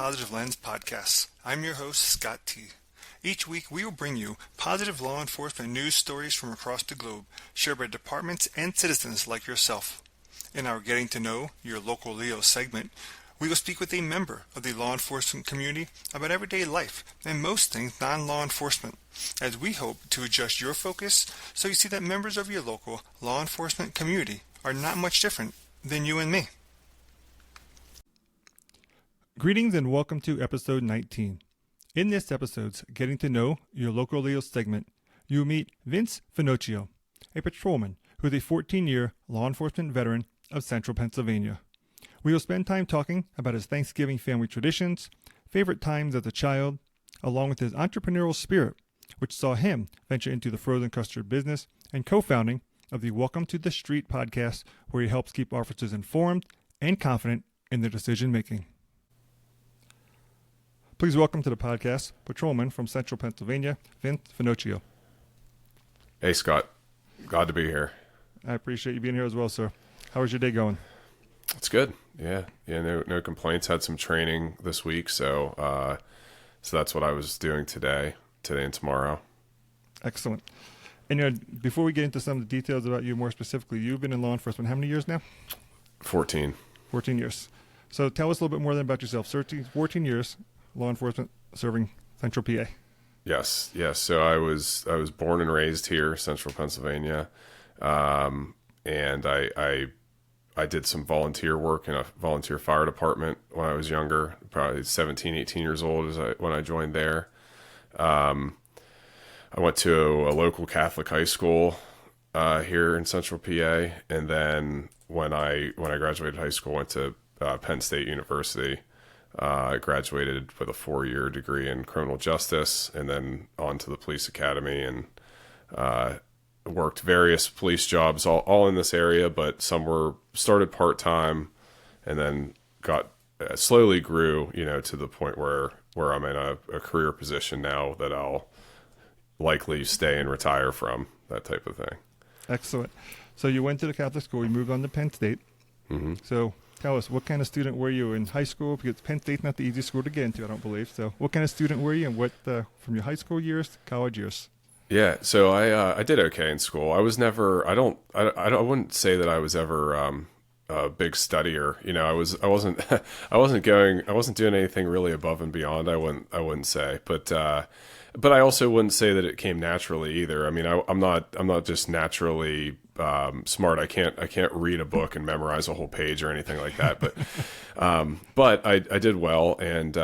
Positive Lens Podcast. I'm your host, Scott T. Each week, we will bring you positive law enforcement news stories from across the globe, shared by departments and citizens like yourself. In our Getting to Know Your Local Leo segment, we will speak with a member of the law enforcement community about everyday life and most things non-law enforcement, as we hope to adjust your focus so you see that members of your local law enforcement community are not much different than you and me. Greetings and welcome to episode 19. In this episode's Getting to Know Your Local Leo segment, you will meet Vince Finochio, a patrolman who is a 14-year law enforcement veteran of Central Pennsylvania. We will spend time talking about his Thanksgiving family traditions, favorite times as a child, along with his entrepreneurial spirit, which saw him venture into the frozen custard business and co-founding of the Welcome to the Street podcast, where he helps keep officers informed and confident in their decision-making. Please welcome to the podcast, Patrolman from Central Pennsylvania, Vince Finochio. Hey, Scott. Glad to be here. I appreciate you being here as well, sir. How was your day going? It's good. Yeah, no complaints. Had some training this week, so that's what I was doing today and tomorrow. Excellent. And before we get into some of the details about you more specifically, you've been in law enforcement how many years now? 14. 14 years. So tell us a little bit more about yourself. 14 years, law enforcement, serving Central PA. Yes. So I was born and raised here, Central Pennsylvania, and I did some volunteer work in a volunteer fire department when I was younger, probably 17, 18 years old when I joined there. I went to a local Catholic high school here in Central PA, and then when I graduated high school, went to Penn State University. I graduated with a 4-year degree in criminal justice, and then on to the police academy, and worked various police jobs all in this area, but some were started part-time and then slowly grew, to the point where I'm in a career position now that I'll likely stay and retire from, that type of thing. Excellent. So you went to the Catholic school, you moved on to Penn State. Mm-hmm. So tell us, what kind of student were you in high school? Because Penn State's not the easiest school to get into, I don't believe. So what kind of student were you, and what from your high school years to college years? Yeah, so I did okay in school. I was never. I wouldn't say that I was ever a big studier. I wasn't doing anything really above and beyond. I wouldn't say, but I also wouldn't say that it came naturally either. I mean, I'm not just naturally smart. I can't read a book and memorize a whole page or anything like that. But I did well, and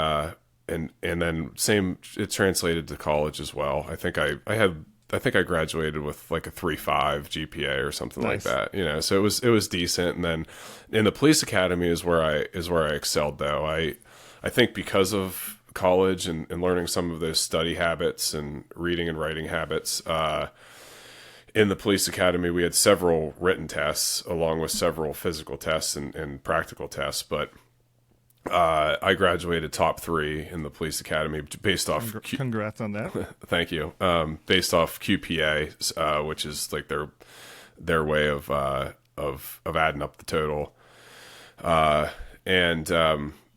then same, it translated to college as well. I think I graduated with like a 3.5 GPA or something Nice. like that. So it was decent. And then in the police academy is where I excelled, though. I think because of college and learning some of those study habits and reading and writing habits, in the police academy, we had several written tests along with several physical tests and practical tests. But I graduated top 3 in the police academy based off. Congrats on that. Thank you. Based off QPA, which is like their way of adding up the total.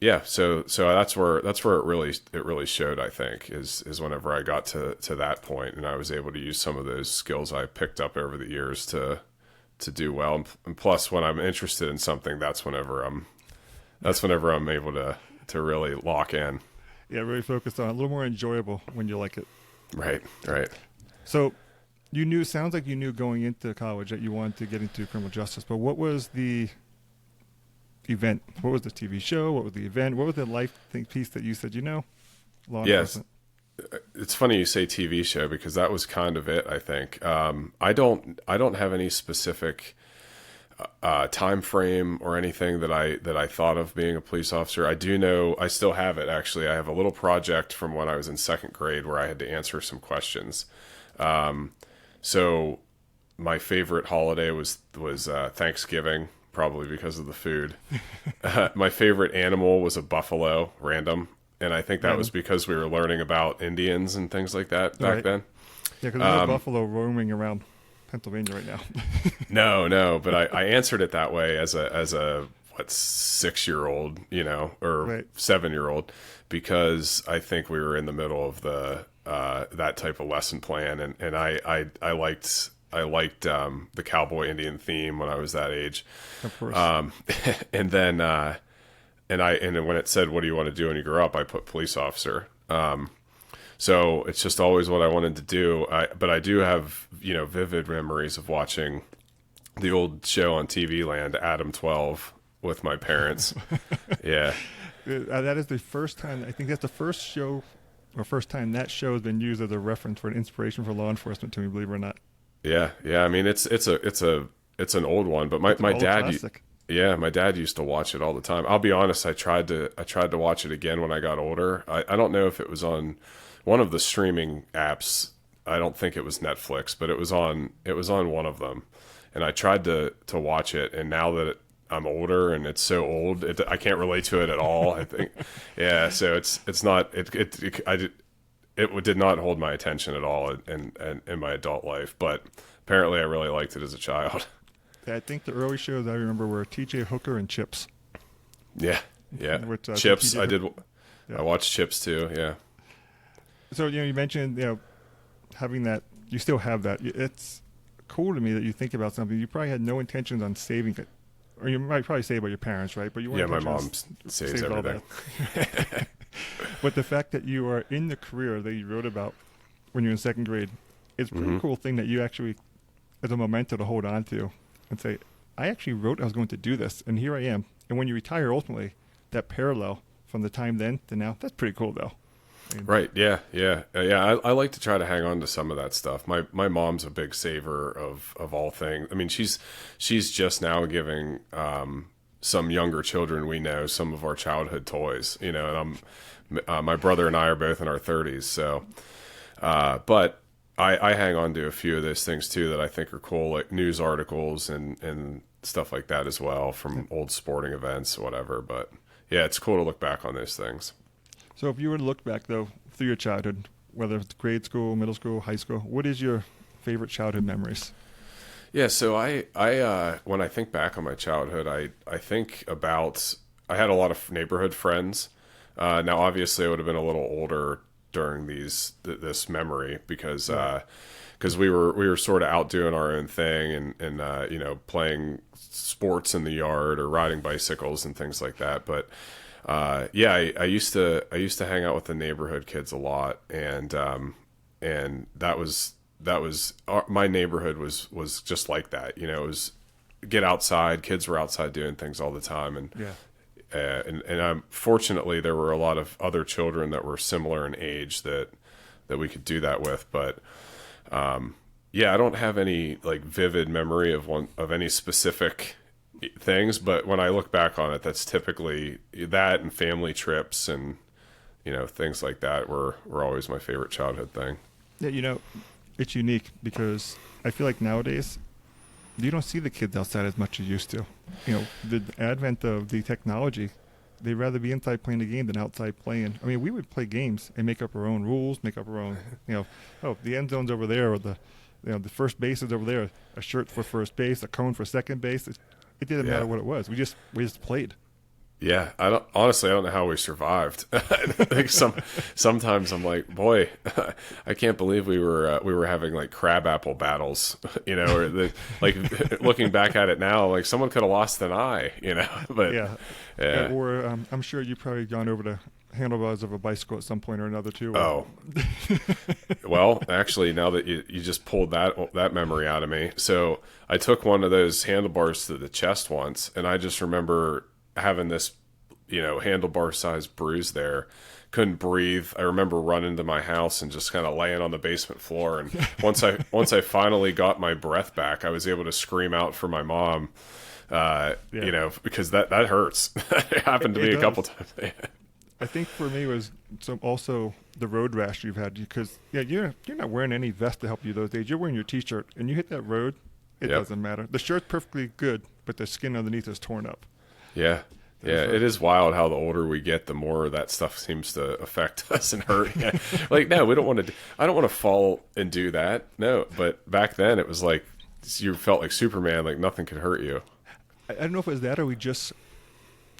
Yeah, so that's where it really showed, I think, is whenever I got to that point, and I was able to use some of those skills I picked up over the years to do well. And plus, when I'm interested in something, that's whenever I'm able to really lock in. Yeah, really focused on it. A little more enjoyable when you like it. Right. So sounds like you knew going into college that you wanted to get into criminal justice, but what was the event? What was the TV show? What was the event? What was the life piece that you said, law enforcement? Yes. It's funny you say TV show, because that was kind of it, I think. I don't have any specific time frame or anything that I thought of being a police officer. I do know, I still have it, actually. I have a little project from when I was in 2nd grade where I had to answer some questions. So my favorite holiday was Thanksgiving, probably because of the food. My favorite animal was a buffalo, random. And I think that was because we were learning about Indians and things like that back then. Yeah, because there's a buffalo roaming around Pennsylvania right now. No, but I answered it that way as a what, 6-year-old, or Right. 7-year-old, because I think we were in the middle of the that type of lesson plan, and I liked the cowboy Indian theme when I was that age. Of course. And then and when it said, what do you want to do when you grow up, I put police officer. So it's just always what I wanted to do. But I do have, vivid memories of watching the old show on TV Land, Adam 12, with my parents. Yeah. That is the first time, I think that's the first show, or first time that show has been used as a reference for an inspiration for law enforcement to me, believe it or not. Yeah. I mean, it's an old one, but my dad, classic. my dad used to watch it all the time. I'll be honest, I tried to watch it again when I got older. I don't know if it was on one of the streaming apps. I don't think it was Netflix, but it was on one of them. And I tried to watch it, and now that I'm older and it's so old, I can't relate to it at all. I think, yeah. So it's not it did not hold my attention at all in my adult life, but apparently I really liked it as a child. I think the early shows I remember were T.J. Hooker and Chips. Yeah. Which, Chips. TJ I did. Yeah. I watched Chips too. Yeah. So you mentioned having that. You still have that. It's cool to me that you think about something. You probably had no intentions on saving it, or you might probably say about your parents, right? But you weren't Yeah, my intentional mom saves everything. But the fact that you are in the career that you wrote about when you're in second grade is a pretty cool thing that you actually, as a memento to hold on to and say, I actually wrote I was going to do this, and here I am. And when you retire, ultimately, that parallel from the time then to now, that's pretty cool, though. Right. Yeah. I like to try to hang on to some of that stuff. My mom's a big saver of all things. I mean, she's just now giving some younger children we know some of our childhood toys. And my brother and I are both in our 30s. So, but I hang on to a few of those things too that I think are cool, like news articles and stuff like that as well from old sporting events, whatever. But yeah, it's cool to look back on those things. So if you were to look back, though, through your childhood, whether it's grade school, middle school, high school, what is your favorite childhood memories? Yeah, so I when I think back on my childhood, I think about, I had a lot of neighborhood friends. Now, obviously, I would have been a little older during this memory because we were sort of out doing our own thing and playing sports in the yard or riding bicycles and things like that. But I used to hang out with the neighborhood kids a lot, and that was my neighborhood was just like that. It was get outside. Kids were outside doing things all the time, and fortunately there were a lot of other children that were similar in age that we could do that with. But I don't have any like vivid memory of any specific things, but when I look back on it, that's typically that, and family trips and things like that were always my favorite childhood thing. Yeah, it's unique because I feel like nowadays you don't see the kids outside as much as you used to. The advent of the technology, they'd rather be inside playing the game than outside playing. I mean, we would play games and make up our own rules, make up our own, the end zone's over there, or the first base is over there, a shirt for first base, a cone for second base. It didn't matter what it was. We just played. Yeah, I don't know how we survived. Like sometimes I'm like, boy, I can't believe we were having like crabapple battles, or like looking back at it now, like someone could have lost an eye, But yeah. Or I'm sure you've probably gone over the handlebars of a bicycle at some point or another too. Oh, well, actually, now that you just pulled that memory out of me, so I took one of those handlebars to the chest once, and I just remember having this, handlebar sized bruise there. Couldn't breathe. I remember running to my house and just kind of laying on the basement floor. And once I finally got my breath back, I was able to scream out for my mom, because that hurts. It happened to me a couple times. I think for me was also the road rash you've had, because you're not wearing any vest to help you those days. You're wearing your T-shirt, and you hit that road, it doesn't matter. The shirt's perfectly good, but the skin underneath is torn up. Yeah. Yeah, it is wild how the older we get, the more that stuff seems to affect us and hurt. Like, no, we don't want to. I don't want to fall and do that. No, but back then it was like you felt like Superman, like nothing could hurt you. I don't know if it was that, or we just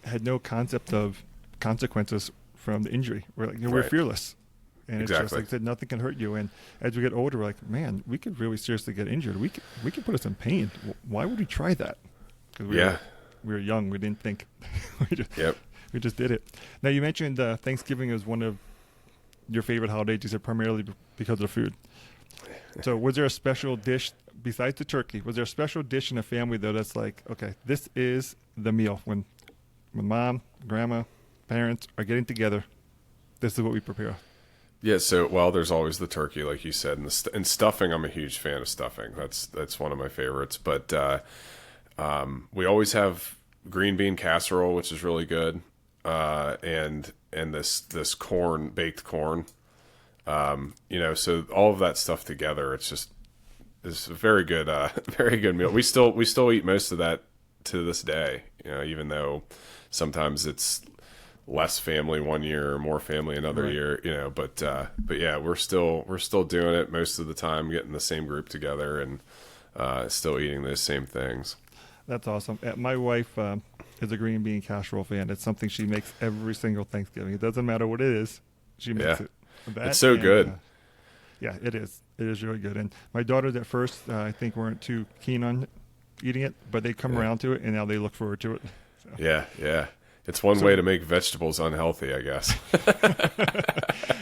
had no concept of consequences from the injury. We're like, we're Right. fearless. And it's just Exactly. like I said, nothing can hurt you. And as we get older, we're like, man, we could really seriously get injured. We could put us in pain. Why would we try that? Because we were young. We didn't think. We just did it. Now, you mentioned Thanksgiving is one of your favorite holidays. You said primarily because of the food. So was there a special dish besides the turkey? Was there a special dish in the family, though, that's like, okay, this is the meal when mom, grandma, parents are getting together? This is what we prepare. Yeah, so there's always the turkey, like you said, and stuffing. I'm a huge fan of stuffing. That's one of my favorites. But we always have green bean casserole, which is really good, and this corn, baked corn. So all of that stuff together, it's a very good, very good meal. We still eat most of that to this day. Even though sometimes it's less family one year, more family another year, but yeah, we're still doing it most of the time, getting the same group together and still eating those same things. That's awesome. My wife is a green bean casserole fan. It's something she makes every single Thanksgiving. It doesn't matter what it is. She makes it. It's so good. Yeah, it is. It is really good. And my daughters at first, I think, weren't too keen on eating it, but they come around to it, and now they look forward to it. So. Yeah. It's one way to make vegetables unhealthy, I guess.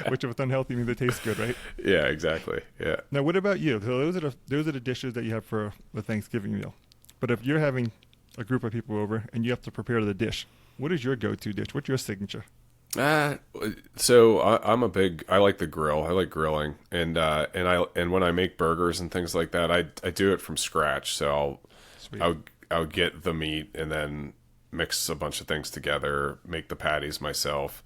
Which, if it's unhealthy, means they taste good, right? Yeah, exactly. Yeah. Now, what about you? So those are the dishes that you have for the Thanksgiving meal. But if you're having a group of people over and you have to prepare the dish, what is your go-to dish? What's your signature? So I like the grill. I like grilling, and when I make burgers and things like that, I do it from scratch. So I'll get the meat and then mix a bunch of things together, make the patties myself.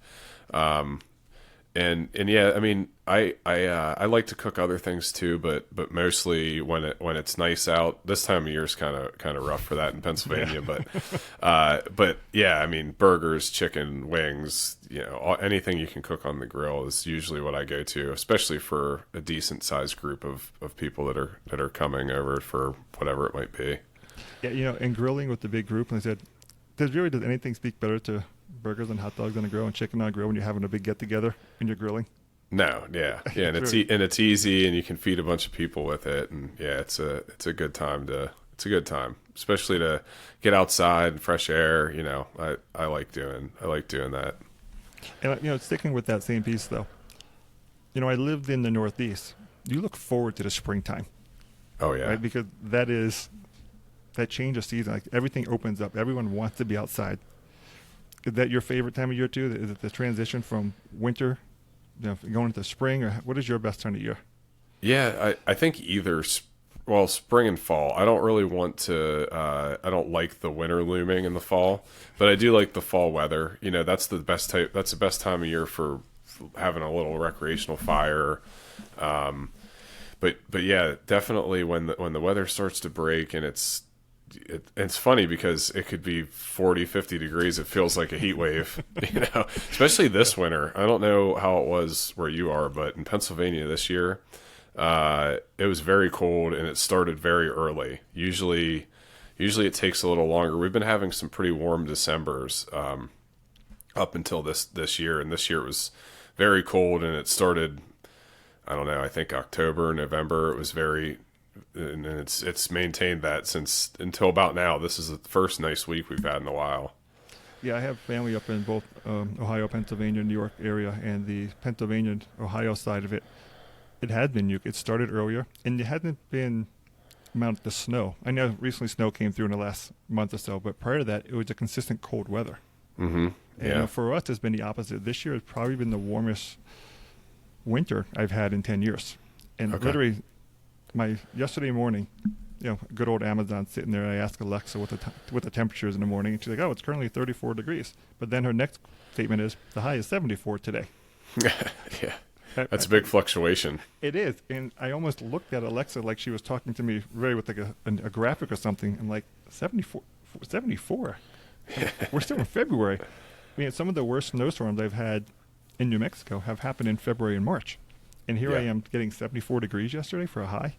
And yeah, I mean, I like to cook other things too, but mostly when it's nice out. This time of year is kind of rough for that in Pennsylvania, but yeah, I mean, burgers, chicken, wings, anything you can cook on the grill is usually what I go to, especially for a decent sized group of people that are coming over for whatever it might be. Yeah, and grilling with the big group, and I said, does anything speak better to burgers and hot dogs on a grill and chicken on a grill when you're having a big get together and you're grilling? No, yeah, and it's easy, and you can feed a bunch of people with it, and yeah, it's a good time, especially to get outside and fresh air. I like doing that. And sticking with that same piece though, I lived in the Northeast. You look forward to the springtime. Oh yeah, right? Because that change of season, like everything opens up. Everyone wants to be outside. Is that your favorite time of year too? Is it the transition from winter, going into spring, or what is your best time of year? Yeah, I think either. Spring and fall. I don't really want to. I don't like the winter looming in the fall, but I do like the fall weather. That's the best type. That's the best time of year for having a little recreational fire. But yeah, definitely when the weather starts to break and it's funny because it could be 40, 50 degrees. It feels like a heat wave, especially this winter. I don't know how it was where you are, but in Pennsylvania this year, it was very cold and it started very early. Usually it takes a little longer. We've been having some pretty warm Decembers, up until this year. And this year it was very cold and it started, I don't know, I think October, November. It was and it's maintained that until about now. This is the first nice week we've had in a while. Yeah, I have family up in both Ohio, Pennsylvania, New York area, and the Pennsylvania, Ohio side of it. It had been it started earlier, and it hadn't been amount of snow. I know recently snow came through in the last month or so, but prior to that, it was a consistent cold weather. Mm-hmm. Yeah. And for us, it's been the opposite. This year has probably been the warmest winter I've had in 10 years. And literally, yesterday morning, good old Amazon sitting there, I asked Alexa what the temperature is in the morning, and she's like, oh, it's currently 34 degrees. But then her next statement is, the high is 74 today. Yeah. That's a big fluctuation. It is. And I almost looked at Alexa like she was talking to me with like a graphic or something. I'm like, 74? We're still in February. I mean, some of the worst snowstorms I've had in New Mexico have happened in February and March. And here I am getting 74 degrees yesterday for a high.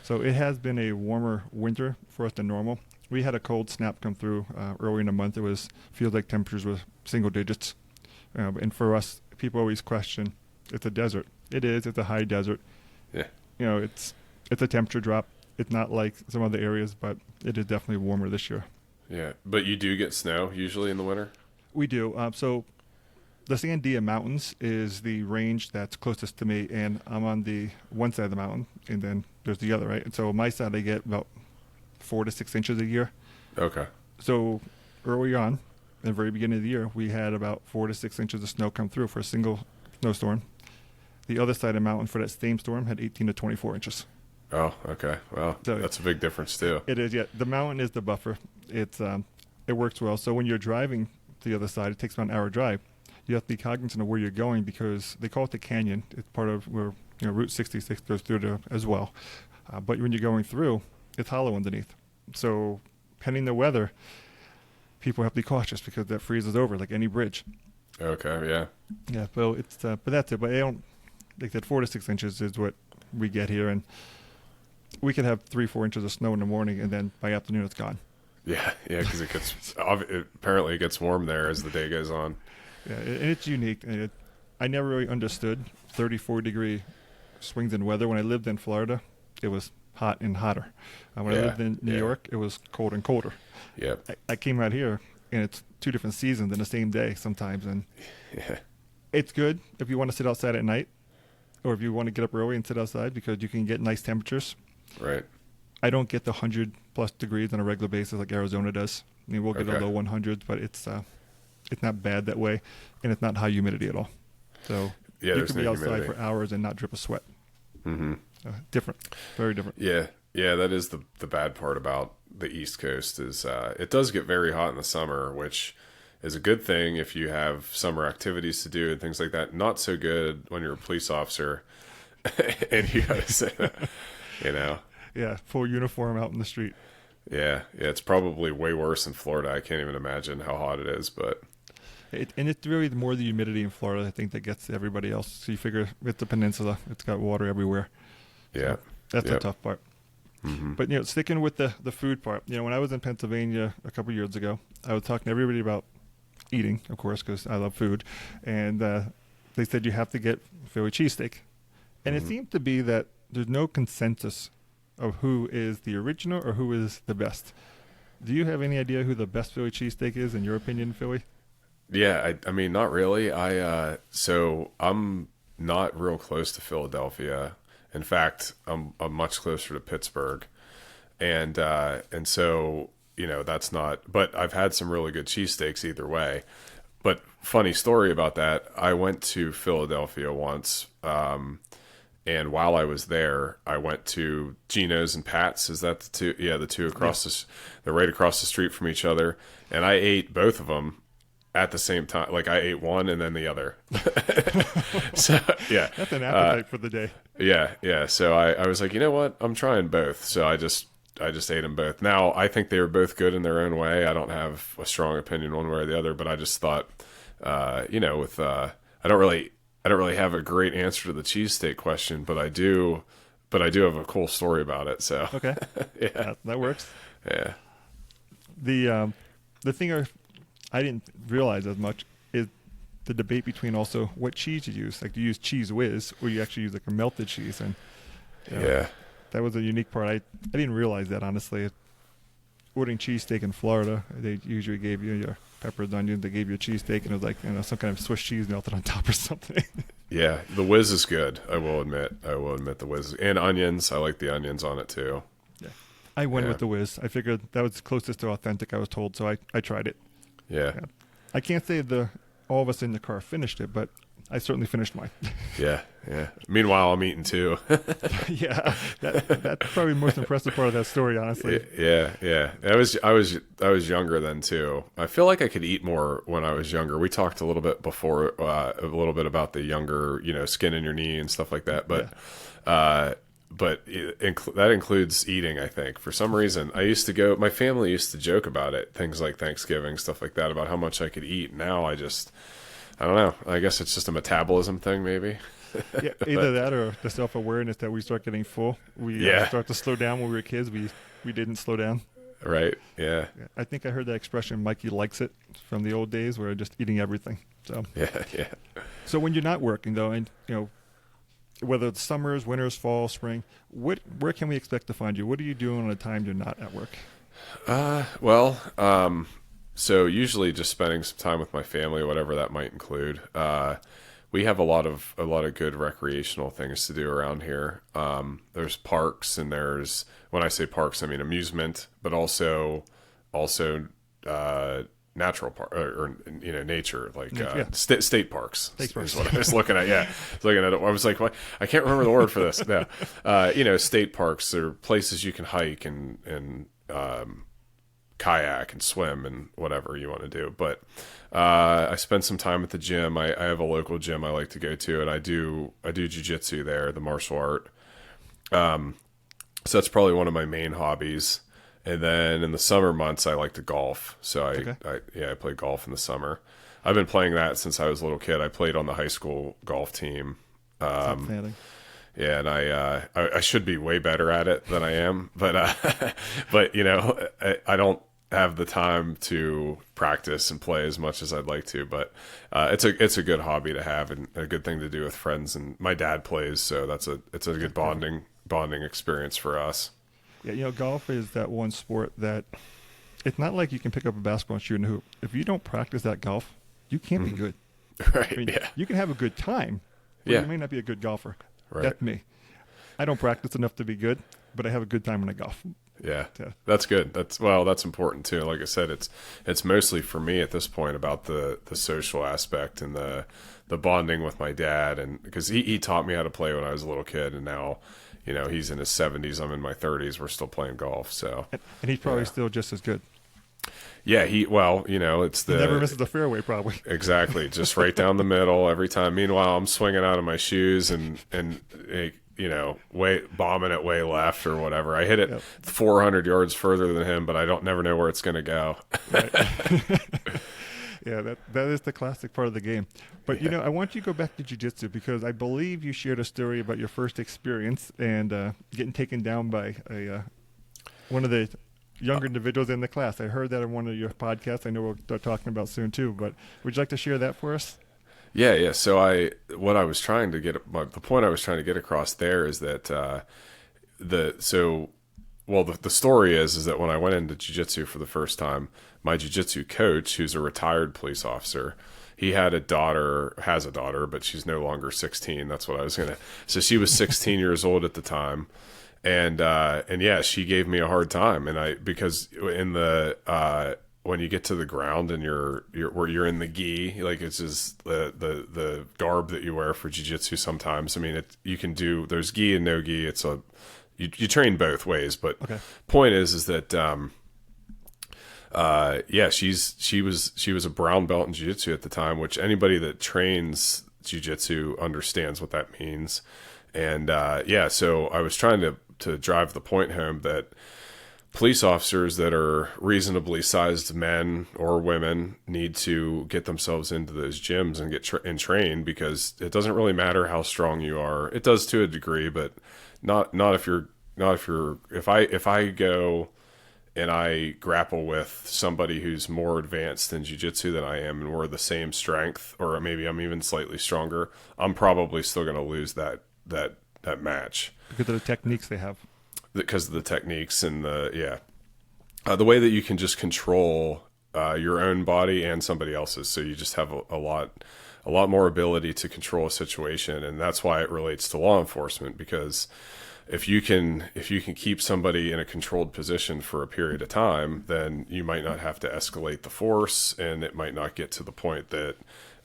So it has been a warmer winter for us than normal. We had a cold snap come through early in the month. It was feels like temperatures were single digits. And for us, people always question, it's a desert. It is. It's a high desert. Yeah. It's a temperature drop. It's not like some other areas, but it is definitely warmer this year. Yeah. But you do get snow usually in the winter? We do. So the Sandia Mountains is the range that's closest to me, and I'm on the one side of the mountain, and then there's the other, right? And so on my side, I get about 4 to 6 inches a year. Okay. So early on, in the very beginning of the year, we had about 4 to 6 inches of snow come through for a single snowstorm. The other side of the mountain for that same storm had 18 to 24 inches. Oh, okay. Well, So that's a big difference too. it is, yeah. The mountain is the buffer. It works well. So when you're driving to the other side, it takes about an hour drive. You have to be cognizant of where you're going because they call it the canyon. It's part of where Route 66 goes through there as well. But when you're going through, it's hollow underneath. So pending the weather, people have to be cautious because that freezes over like any bridge. Okay, yeah. Yeah, so it's but that's it. But I don't like that 4 to 6 inches is what we get here, and we could have 3-4 inches of snow in the morning, and then by afternoon it's gone. Yeah, because apparently it gets warm there as the day goes on. Yeah, and it's unique. And I never really understood 34-degree swings in weather. When I lived in Florida, it was hot and hotter. When I lived in New York, it was cold and colder. Yeah. I came out here, and it's 2 different seasons in the same day sometimes, and it's good if you want to sit outside at night, or if you want to get up early and sit outside because you can get nice temperatures. Right. I don't get the 100+ degrees on a regular basis like Arizona does. I mean, we'll get a low 100s, but it's not bad that way, and it's not high humidity at all. So you can be outside for hours and not drip a sweat. Mm-hmm. Different, very different. Yeah, that is the bad part about the East Coast is it does get very hot in the summer, which is a good thing if you have summer activities to do and things like that. Not so good when you're a police officer and you got to say that, Yeah, full uniform out in the street. Yeah, it's probably way worse in Florida. I can't even imagine how hot it is, but and it's really more the humidity in Florida, I think, that gets everybody else. So you figure it's the peninsula; it's got water everywhere. Yeah, so that's the tough part. Mm-hmm. But sticking with the food part, when I was in Pennsylvania a couple years ago, I was talking to everybody about eating, of course, because I love food, and they said you have to get Philly cheesesteak, and it seemed to be that there's no consensus of who is the original or who is the best. Do you have any idea who the best Philly cheesesteak is, in your opinion, Philly? Yeah, I mean, not really. So I'm not real close to Philadelphia. In fact, I'm much closer to Pittsburgh, and so that's not. But I've had some really good cheesesteaks either way. But funny story about that, I went to Philadelphia once. And while I was there, I went to Gino's and Pat's. Is that the two? Yeah, the two across they're right across the street from each other. And I ate both of them at the same time. Like I ate one and then the other. So yeah, that's an appetite for the day. Yeah. So I was like, you know what? I'm trying both. So I just ate them both. Now I think they were both good in their own way. I don't have a strong opinion one way or the other, but I just thought, I don't really have a great answer to the cheesesteak question, but I do have a cool story about it. So okay, yeah, that works. Yeah. The thing I didn't realize as much is the debate between also what cheese you use. Like, do you use Cheese Whiz or you actually use like a melted cheese? And that was a unique part. I didn't realize that, honestly. Ordering cheesesteak in Florida, they usually gave you your peppers, onions. They gave you a cheesesteak, and it was like some kind of Swiss cheese melted on top or something. Yeah, the whiz is good. I will admit the whiz and onions. I like the onions on it too. Yeah, I went with the whiz. I figured that was closest to authentic, I was told, so I tried it. Yeah. I can't say all of us in the car finished it, but I certainly finished mine. Yeah. Meanwhile, I'm eating too. Yeah, that's probably the most impressive part of that story, honestly. Yeah. I was younger then too. I feel like I could eat more when I was younger. We talked a little bit before, a little bit about the younger, skin in your knee and stuff like that. But, that includes eating. I think for some reason my family used to joke about it. Things like Thanksgiving, stuff like that, about how much I could eat. Now I don't know. I guess it's just a metabolism thing, maybe. Yeah, either that or the self-awareness that we start getting full. We start to slow down when we were kids. We didn't slow down. Right. Yeah. Yeah, I think I heard that expression, Mikey likes it, from the old days where just eating everything. So Yeah. Yeah. so when you're not working though, and whether it's summers, winters, fall, spring, where can we expect to find you? What are you doing on the time you're not at work? So usually just spending some time with my family, whatever that might include. We have a lot of good recreational things to do around here. There's parks, and when I say parks, I mean amusement, but also natural park or nature, like state parks is what I was looking at. Yeah, looking at it, I was like, what? I can't remember the word for this. No, state parks are places you can hike and kayak and swim and whatever you want to do. But I spend some time at the gym. I have a local gym I like to go to, and I do jiu-jitsu there, the martial art. So that's probably one of my main hobbies. And then in the summer months, I like to golf. So I play golf in the summer. I've been playing that since I was a little kid. I played on the high school golf team. Yeah, and I should be way better at it than I am, but I don't have the time to practice and play as much as I'd like to. But it's a good hobby to have and a good thing to do with friends. And my dad plays, so it's a good bonding experience for us. Yeah, golf is that one sport that it's not like you can pick up a basketball and shoot in a hoop. If you don't practice that golf, you can't be good. Right. I mean, you can have a good time, but you may not be a good golfer. Right. That's me. I don't practice enough to be good, but I have a good time when I golf. Yeah, that's good. That's important too. Like I said, it's mostly for me at this point about the social aspect and the bonding with my dad, and because he taught me how to play when I was a little kid, and now he's in his 70s, I'm in my 30s, we're still playing golf. So and he's probably still just as good. Yeah, it's he never misses the fairway, probably. Exactly, just right down the middle every time. Meanwhile, I'm swinging out of my shoes and bombing it way left or whatever. I hit it 400 yards further than him, but I never know where it's going to go. Right. Yeah, that is the classic part of the game. But I want you to go back to jiu-jitsu because I believe you shared a story about your first experience and getting taken down by one of the younger individuals in the class. I heard that in one of your podcasts. I know we'll start talking about soon too. But would you like to share that for us? Yeah. So the point I was trying to get across there is that the story is that when I went into jiu-jitsu for the first time, my jiu-jitsu coach, who's a retired police officer, he has a daughter, but she's no longer 16. That's what I was gonna. So she was 16 years old at the time, and yeah, she gave me a hard time, because in the when you get to the ground and you're in the gi, like it's just the garb that you wear for jiu-jitsu sometimes. I mean, you can do, there's gi and no gi. It's you train both ways, but point is that she was a brown belt in jiu-jitsu at the time, which anybody that trains jiu-jitsu understands what that means. And so I was trying to drive the point home that police officers that are reasonably sized men or women need to get themselves into those gyms and get trained, because it doesn't really matter how strong you are. It does to a degree, but not if I go and I grapple with somebody who's more advanced in jiu-jitsu than I am, and we're the same strength, or maybe I'm even slightly stronger, I'm probably still going to lose that match. Because of the techniques they have. Because of the techniques and the way that you can just control your own body and somebody else's. So you just have a lot more ability to control a situation. And that's why it relates to law enforcement, because if you can keep somebody in a controlled position for a period of time, then you might not have to escalate the force, and it might not get to the point that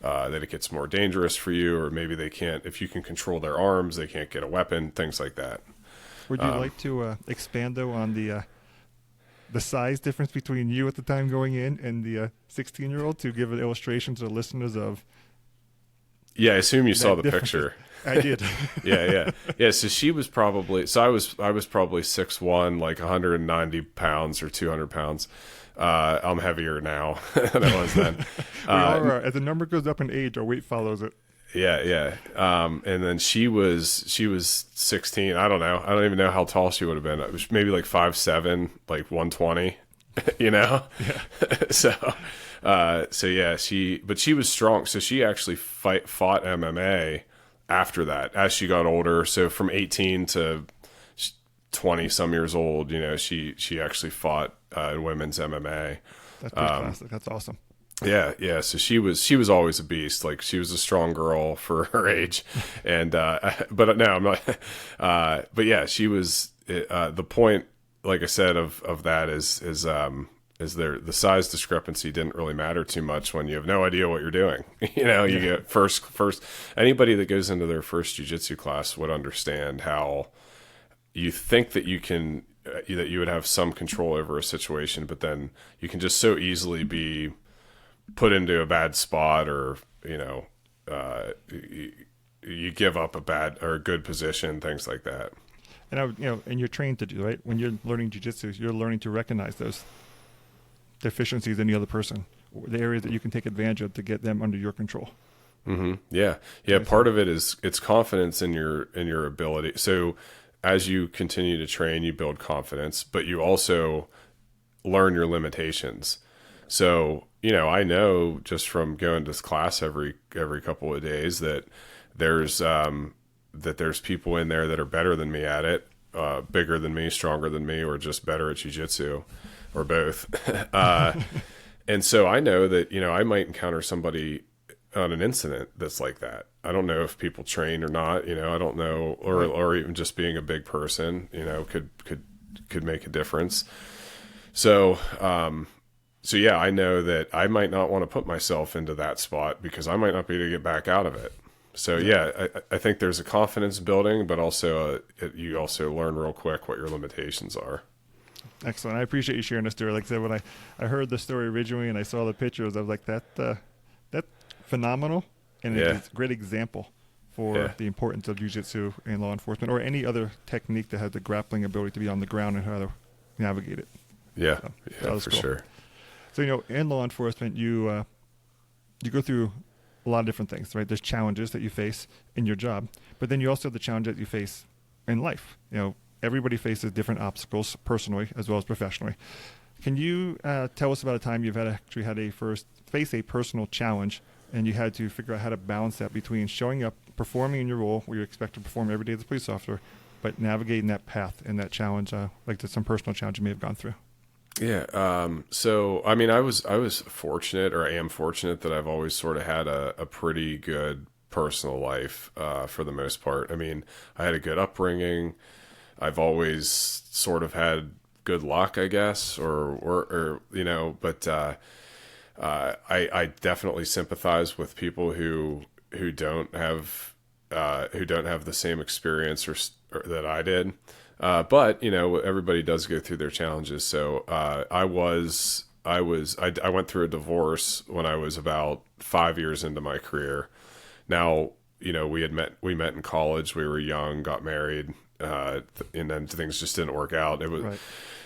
it gets more dangerous for you, or maybe they can't, if you can control their arms, they can't get a weapon, things like that. Would you like to expand, though, on the size difference between you at the time going in and the 16-year-old, to give an illustration to the listeners of? Yeah, I assume you saw the picture. I did. Yeah. So she was probably, I was probably 6'1", like 190 pounds or 200 pounds. I'm heavier now than I was then. We are. As the number goes up in age, our weight follows it. Yeah. And then she was 16. I don't know. I don't even know how tall she would have been. It was maybe like 5'7", like 120. you know? Yeah. So yeah, she was strong. So she actually fought MMA after that as she got older. So from 18 to 20 some years old, she actually fought in women's MMA. That's pretty classic. That's awesome. Yeah. So she was always a beast. Like, she was a strong girl for her age, and but no, I'm not. But yeah, she was. The point, like I said, of that is the size discrepancy didn't really matter too much when you have no idea what you're doing. You get first. Anybody that goes into their first jiu-jitsu class would understand how you think that you can. That you would have some control over a situation, but then you can just so easily be put into a bad spot, or you give up a bad or a good position, things like that. And and you're trained to do, right? When you're learning jiu-jitsu, you're learning to recognize those deficiencies in the other person, the areas that you can take advantage of to get them under your control. Mm-hmm. Yeah. Part of it is it's confidence in your ability. So as you continue to train, you build confidence, but you also learn your limitations. So, I know just from going to this class every couple of days that there's people in there that are better than me at it, bigger than me, stronger than me, or just better at jiu-jitsu, or both. And so I know that, I might encounter somebody on an incident that's like that. I don't know if people train or not, I don't know, or even just being a big person, could make a difference. So, so yeah, I know that I might not want to put myself into that spot because I might not be able to get back out of it. So yeah, I think there's a confidence building, but also you also learn real quick what your limitations are. Excellent. I appreciate you sharing the story. Like I said, when I heard the story originally and I saw the pictures, I was like, that's phenomenal. And it's a great example for the importance of jiu-jitsu in law enforcement, or any other technique that has the grappling ability to be on the ground and how to navigate it. Yeah, so for cool. sure. So, in law enforcement, you go through a lot of different things, right? There's challenges that you face in your job, but then you also have the challenge that you face in life. Everybody faces different obstacles, personally as well as professionally. Can you tell us about a time you've actually had face a personal challenge, and you had to figure out how to balance that between showing up, performing in your role where you expect to perform every day as a police officer, but navigating that path and that challenge, like there's some personal challenge you may have gone through? Yeah. So, I mean, I was fortunate, or I am fortunate, that I've always sort of had a pretty good personal life, for the most part. I mean, I had a good upbringing. I've always sort of had good luck, I guess, or but, I definitely sympathize with people who don't have the same experience or that I did. But everybody does go through their challenges. So I went through a divorce when I was about 5 years into my career. Now, we met in college. We were young, got married, and then things just didn't work out. It was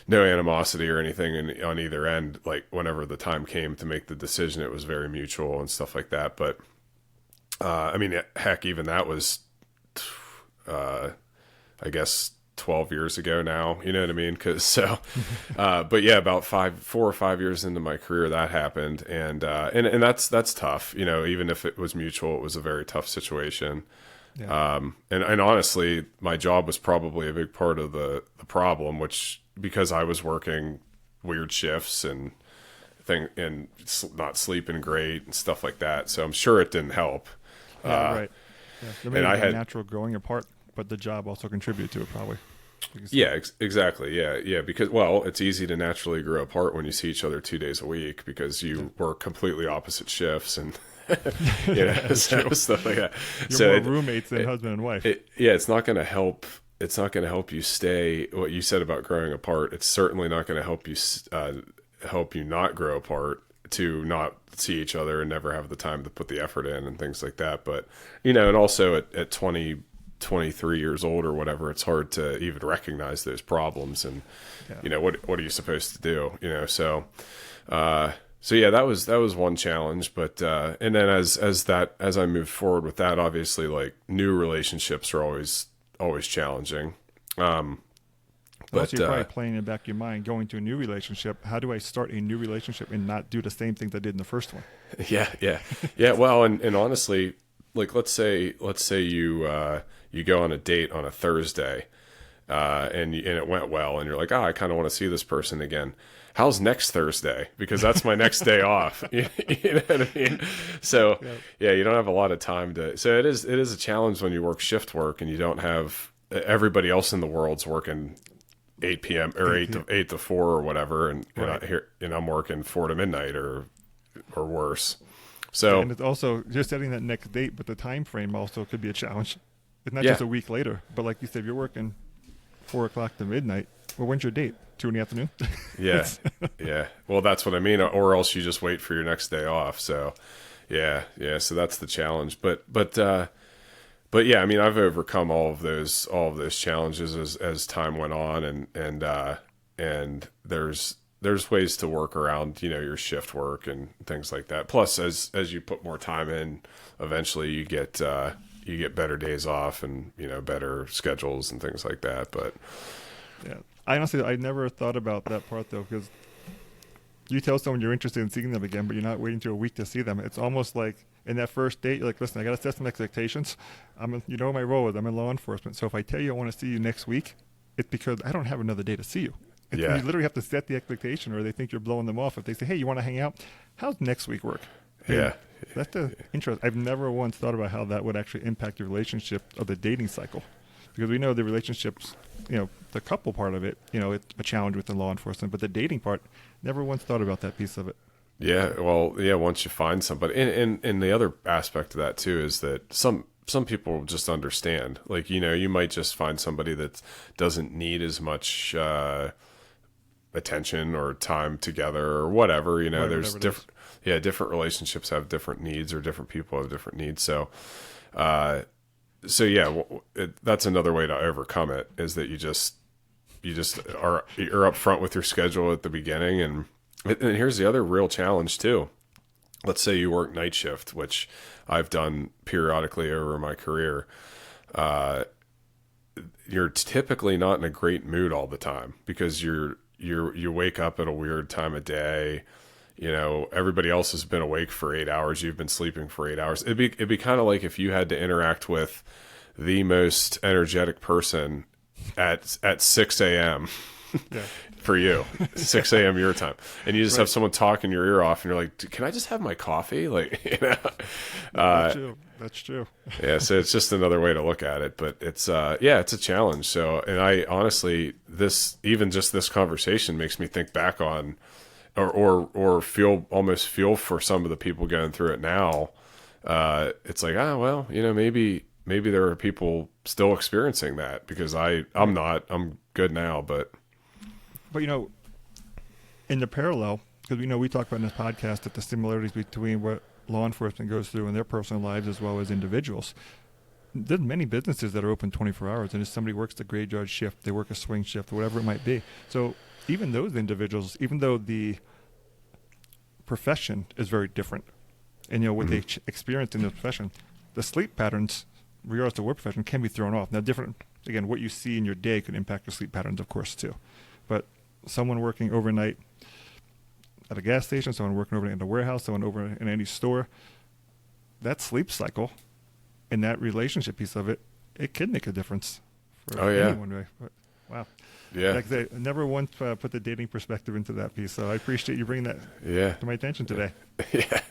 no animosity or anything on either end. Like, whenever the time came to make the decision, it was very mutual and stuff like that. But I mean, heck, even that was, I guess, 12 years ago now, you know what I mean? But yeah, about 4 or 5 years into my career, that happened. And that's tough. Even if it was mutual, it was a very tough situation. Yeah. And honestly, my job was probably a big part of the problem, because I was working weird shifts and not sleeping great and stuff like that. So I'm sure it didn't help. Right. Yeah. There may and have I been natural growing apart, but the job also contributed to it, probably. Yeah, exactly. Yeah. Because, well, it's easy to naturally grow apart when you see each other 2 days a week, because you work completely opposite shifts and stuff like that. You're more roommates than husband and wife. It's not going to help. It's not going to help you stay. What you said about growing apart, it's certainly not going to help you not grow apart, to not see each other and never have the time to put the effort in and things like that. But and also at 23 years old or whatever, it's hard to even recognize those problems. And what are you supposed to do? So yeah, that was one challenge. But and then as I moved forward with that, obviously, like, new relationships are always challenging, But also, you're probably playing in the back of your mind, going to a new relationship. How do I start a new relationship and not do the same things I did in the first one? Yeah. Well, and honestly, like let's say you go on a date on a Thursday, and it went well, and you're like, I kind of want to see this person again. How's next Thursday? Because that's my next day off. You know what I mean? So yeah, you don't have a lot of time to. So it is a challenge when you work shift work and you don't have everybody else in the world's working 8 p.m. or 8 to 4 or whatever, and I'm working 4 to midnight or worse. So and it's also just setting that next date, but the time frame also could be a challenge. It's not just a week later, but like you said, if you're working 4 o'clock to midnight. Well, when's your date? 2 in the afternoon? Yeah. Well, that's what I mean. Or else you just wait for your next day off. So, yeah. So that's the challenge. But yeah, I mean, I've overcome all of those challenges as time went on, and there's ways to work around, your shift work and things like that. Plus, as you put more time in, eventually you get better days off and better schedules and things like that. But yeah. I never thought about that part, though, because you tell someone you're interested in seeing them again, but you're not waiting till a week to see them. It's almost like in that first date, you're like, listen, I got to set some expectations. My role is I'm in law enforcement. So if I tell you I want to see you next week, it's because I don't have another day to see you. You literally have to set the expectation, or they think you're blowing them off. If they say, hey, you want to hang out? How's next week work? And that's the interest. I've never once thought about how that would actually impact your relationship of the dating cycle. Because we know the relationships, the couple part of it, it's a challenge with the law enforcement, but the dating part, never once thought about that piece of it. Yeah, well, once you find somebody, and the other aspect of that too is that some people just understand. Like, you might just find somebody that doesn't need as much attention or time together or whatever. Right, there's different relationships have different needs, or different people have different needs. So that's another way to overcome it, is that you're up front with your schedule at the beginning. And here's the other real challenge too. Let's say you work night shift, which I've done periodically over my career. You're typically not in a great mood all the time, because you wake up at a weird time of day. Everybody else has been awake for 8 hours. You've been sleeping for 8 hours. It'd be kind of like if you had to interact with the most energetic person at 6 a.m. for you, 6 a.m. your time, and you just have someone talking your ear off, and you're like, can I just have my coffee? Like, That's true. Yeah. So it's just another way to look at it, but it's a challenge. So, and I honestly, this conversation makes me think back on, or almost feel for some of the people going through it now. It's like, maybe there are people still experiencing that, because I'm not. I'm good now, but in the parallel, because we talk about in this podcast that the similarities between what law enforcement goes through in their personal lives as well as individuals. There's many businesses that are open 24 hours, and if somebody works the graveyard shift, they work a swing shift, whatever it might be. So even those individuals, even though the profession is very different, and what they experience in the profession, the sleep patterns, regardless of what profession, can be thrown off. Now, again, what you see in your day could impact your sleep patterns, of course, too. But someone working overnight at a gas station, someone working overnight in a warehouse, someone over in any store, that sleep cycle and that relationship piece of it, it could make a difference for anyone. Right? But, wow. Yeah. Like I never once put the dating perspective into that piece, so I appreciate you bringing that to my attention today. Yeah.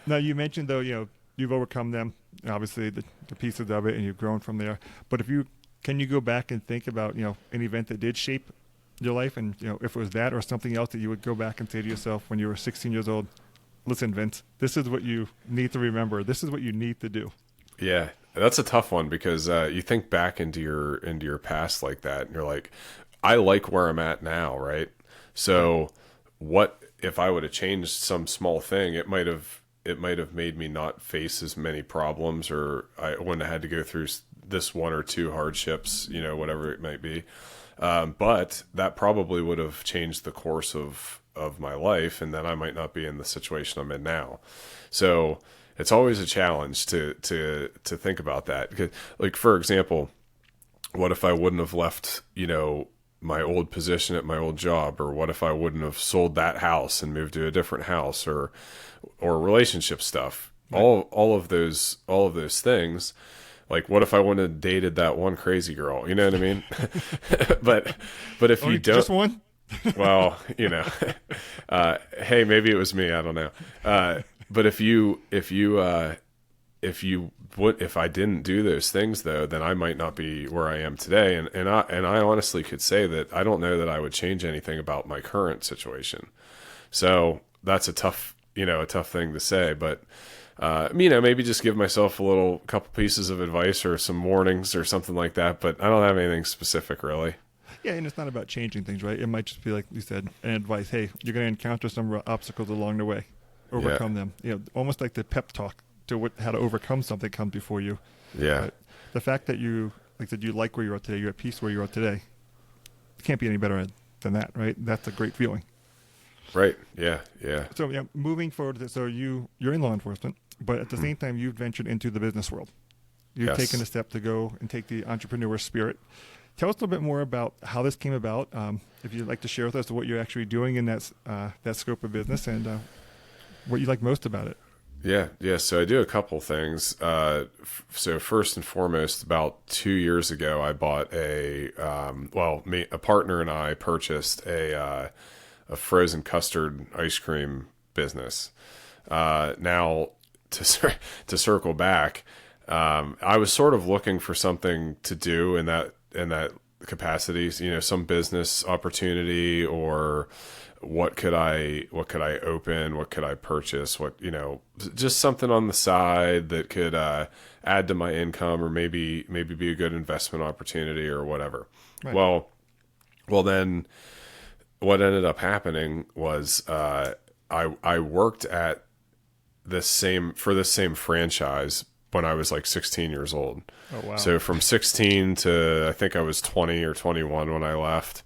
Now, you mentioned, though, you've overcome them, obviously, the pieces of it, and you've grown from there. But can you go back and think about, an event that did shape your life, and, if it was that or something else that you would go back and say to yourself when you were 16 years old, listen, Vince, this is what you need to remember. This is what you need to do. Yeah, that's a tough one, because you think back into your past like that, and you're like, I like where I'm at now, right? So what if I would have changed some small thing? It might have made me not face as many problems, or I wouldn't have had to go through this one or two hardships, whatever it might be. But that probably would have changed the course of my life, and then I might not be in the situation I'm in now. So it's always a challenge to think about that. Because, like, for example, what if I wouldn't have left, my old position at my old job, or what if I wouldn't have sold that house and moved to a different house, or relationship stuff. Right. All of those things. Like, what if I wouldn't have dated that one crazy girl? You know what I mean? but if you don't, just one. Well, hey, maybe it was me. I don't know. But if I didn't do those things, though, then I might not be where I am today. And I honestly could say that I don't know that I would change anything about my current situation. So that's a tough thing to say, but maybe just give myself a couple pieces of advice or some warnings or something like that. But I don't have anything specific, really. Yeah, and it's not about changing things, right? It might just be like you said, an advice. Hey, you're going to encounter some obstacles along the way. Overcome them. Almost like the pep talk to how to overcome something comes before you. Yeah. But the fact that you like where you are today, you're at peace where you are today. It can't be any better than that, right? That's a great feeling. Right. Yeah. Yeah. So moving forward, so you're in law enforcement, but at the same time, you've ventured into the business world. You've taken a step to go and take the entrepreneur spirit. Tell us a little bit more about how this came about. If you'd like to share with us what you're actually doing in that scope of business and what you like most about it. Yeah. So I do a couple things. So first and foremost, about 2 years ago, I bought a partner and I purchased a frozen custard ice cream business. Now to circle back, I was sort of looking for something to do in that capacity, some business opportunity, or what could I open, what could I purchase, just something on the side that could add to my income, or maybe be a good investment opportunity or whatever. Right. Well, then what ended up happening was I worked at this same franchise when I was like 16 years old. Oh, wow. So from 16 to I think I was 20 or 21 when I left,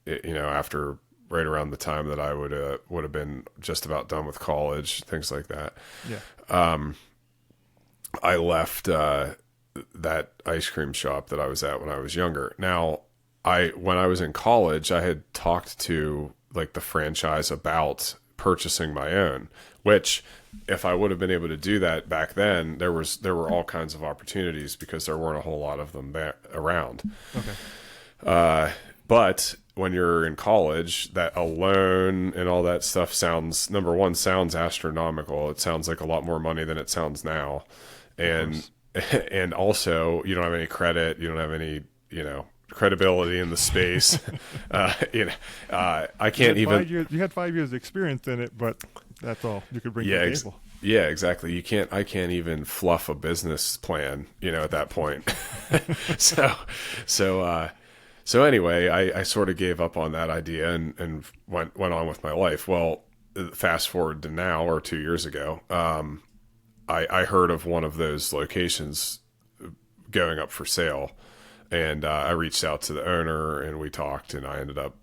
after right around the time that I would have been just about done with college, things like that. Yeah. I left that ice cream shop that I was at when I was younger. Now, when I was in college, I had talked to like the franchise about purchasing my own, which if I would have been able to do that back then, there were all kinds of opportunities because there weren't a whole lot of them around. Okay. But when you're in college, that a loan and all that stuff sounds astronomical. It sounds like a lot more money than it sounds now. And also you don't have any credit. You don't have any, credibility in the space. I can't even. You had 5 years of experience in it, but that's all you could bring to the table. Yeah, exactly. I can't even fluff a business plan, at that point. So anyway, I sort of gave up on that idea and went on with my life. Well, fast forward to now, or 2 years ago, I heard of one of those locations going up for sale. And I reached out to the owner and we talked, and I ended up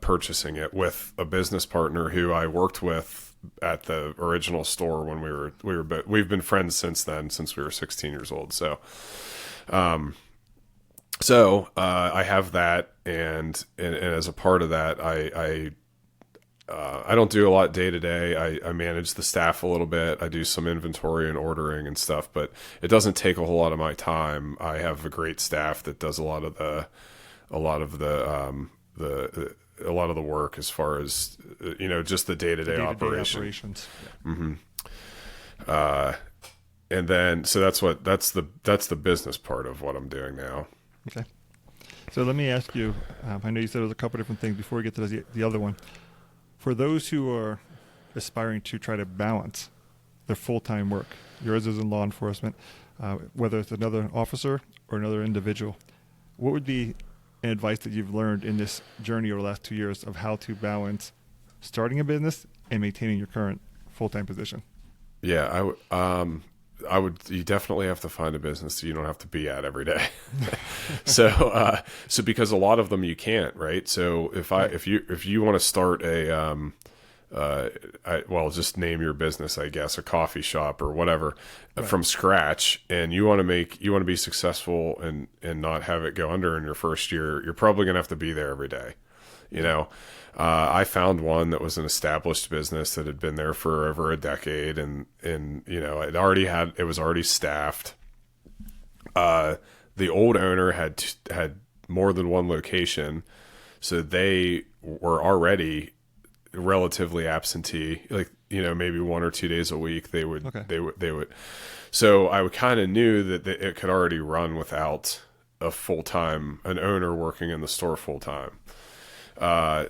purchasing it with a business partner who I worked with at the original store when we've been friends since then, since we were 16 years old. So I have that, and as a part of that, I don't do a lot day to day. I manage the staff a little bit. I do some inventory and ordering and stuff, but it doesn't take a whole lot of my time. I have a great staff that does a lot of the work as far as just the day-to-day operations. Yeah. Mm-hmm. And then so that's the business part of what I'm doing now. Okay. So let me ask you. I know you said there's a couple different things before we get to the other one. For those who are aspiring to try to balance their full-time work, yours is in law enforcement, whether it's another officer or another individual, what would be an advice that you've learned in this journey over the last 2 years of how to balance starting a business and maintaining your current full-time position? Yeah, you definitely have to find a business that you don't have to be at every day. So because a lot of them you can't, right? So if you want to start a just name your business, I guess, a coffee shop or whatever, Right. from scratch, and you want to be successful and not have it go under in your first year, you're probably going to have to be there every day. You know, I found one that was an established business that had been there for over a decade, and you know, it was already staffed. The old owner had more than one location, so they were already relatively absentee, like, you know, maybe 1 or 2 days a week they would. So I kind of knew that it could already run without an owner working in the store full time.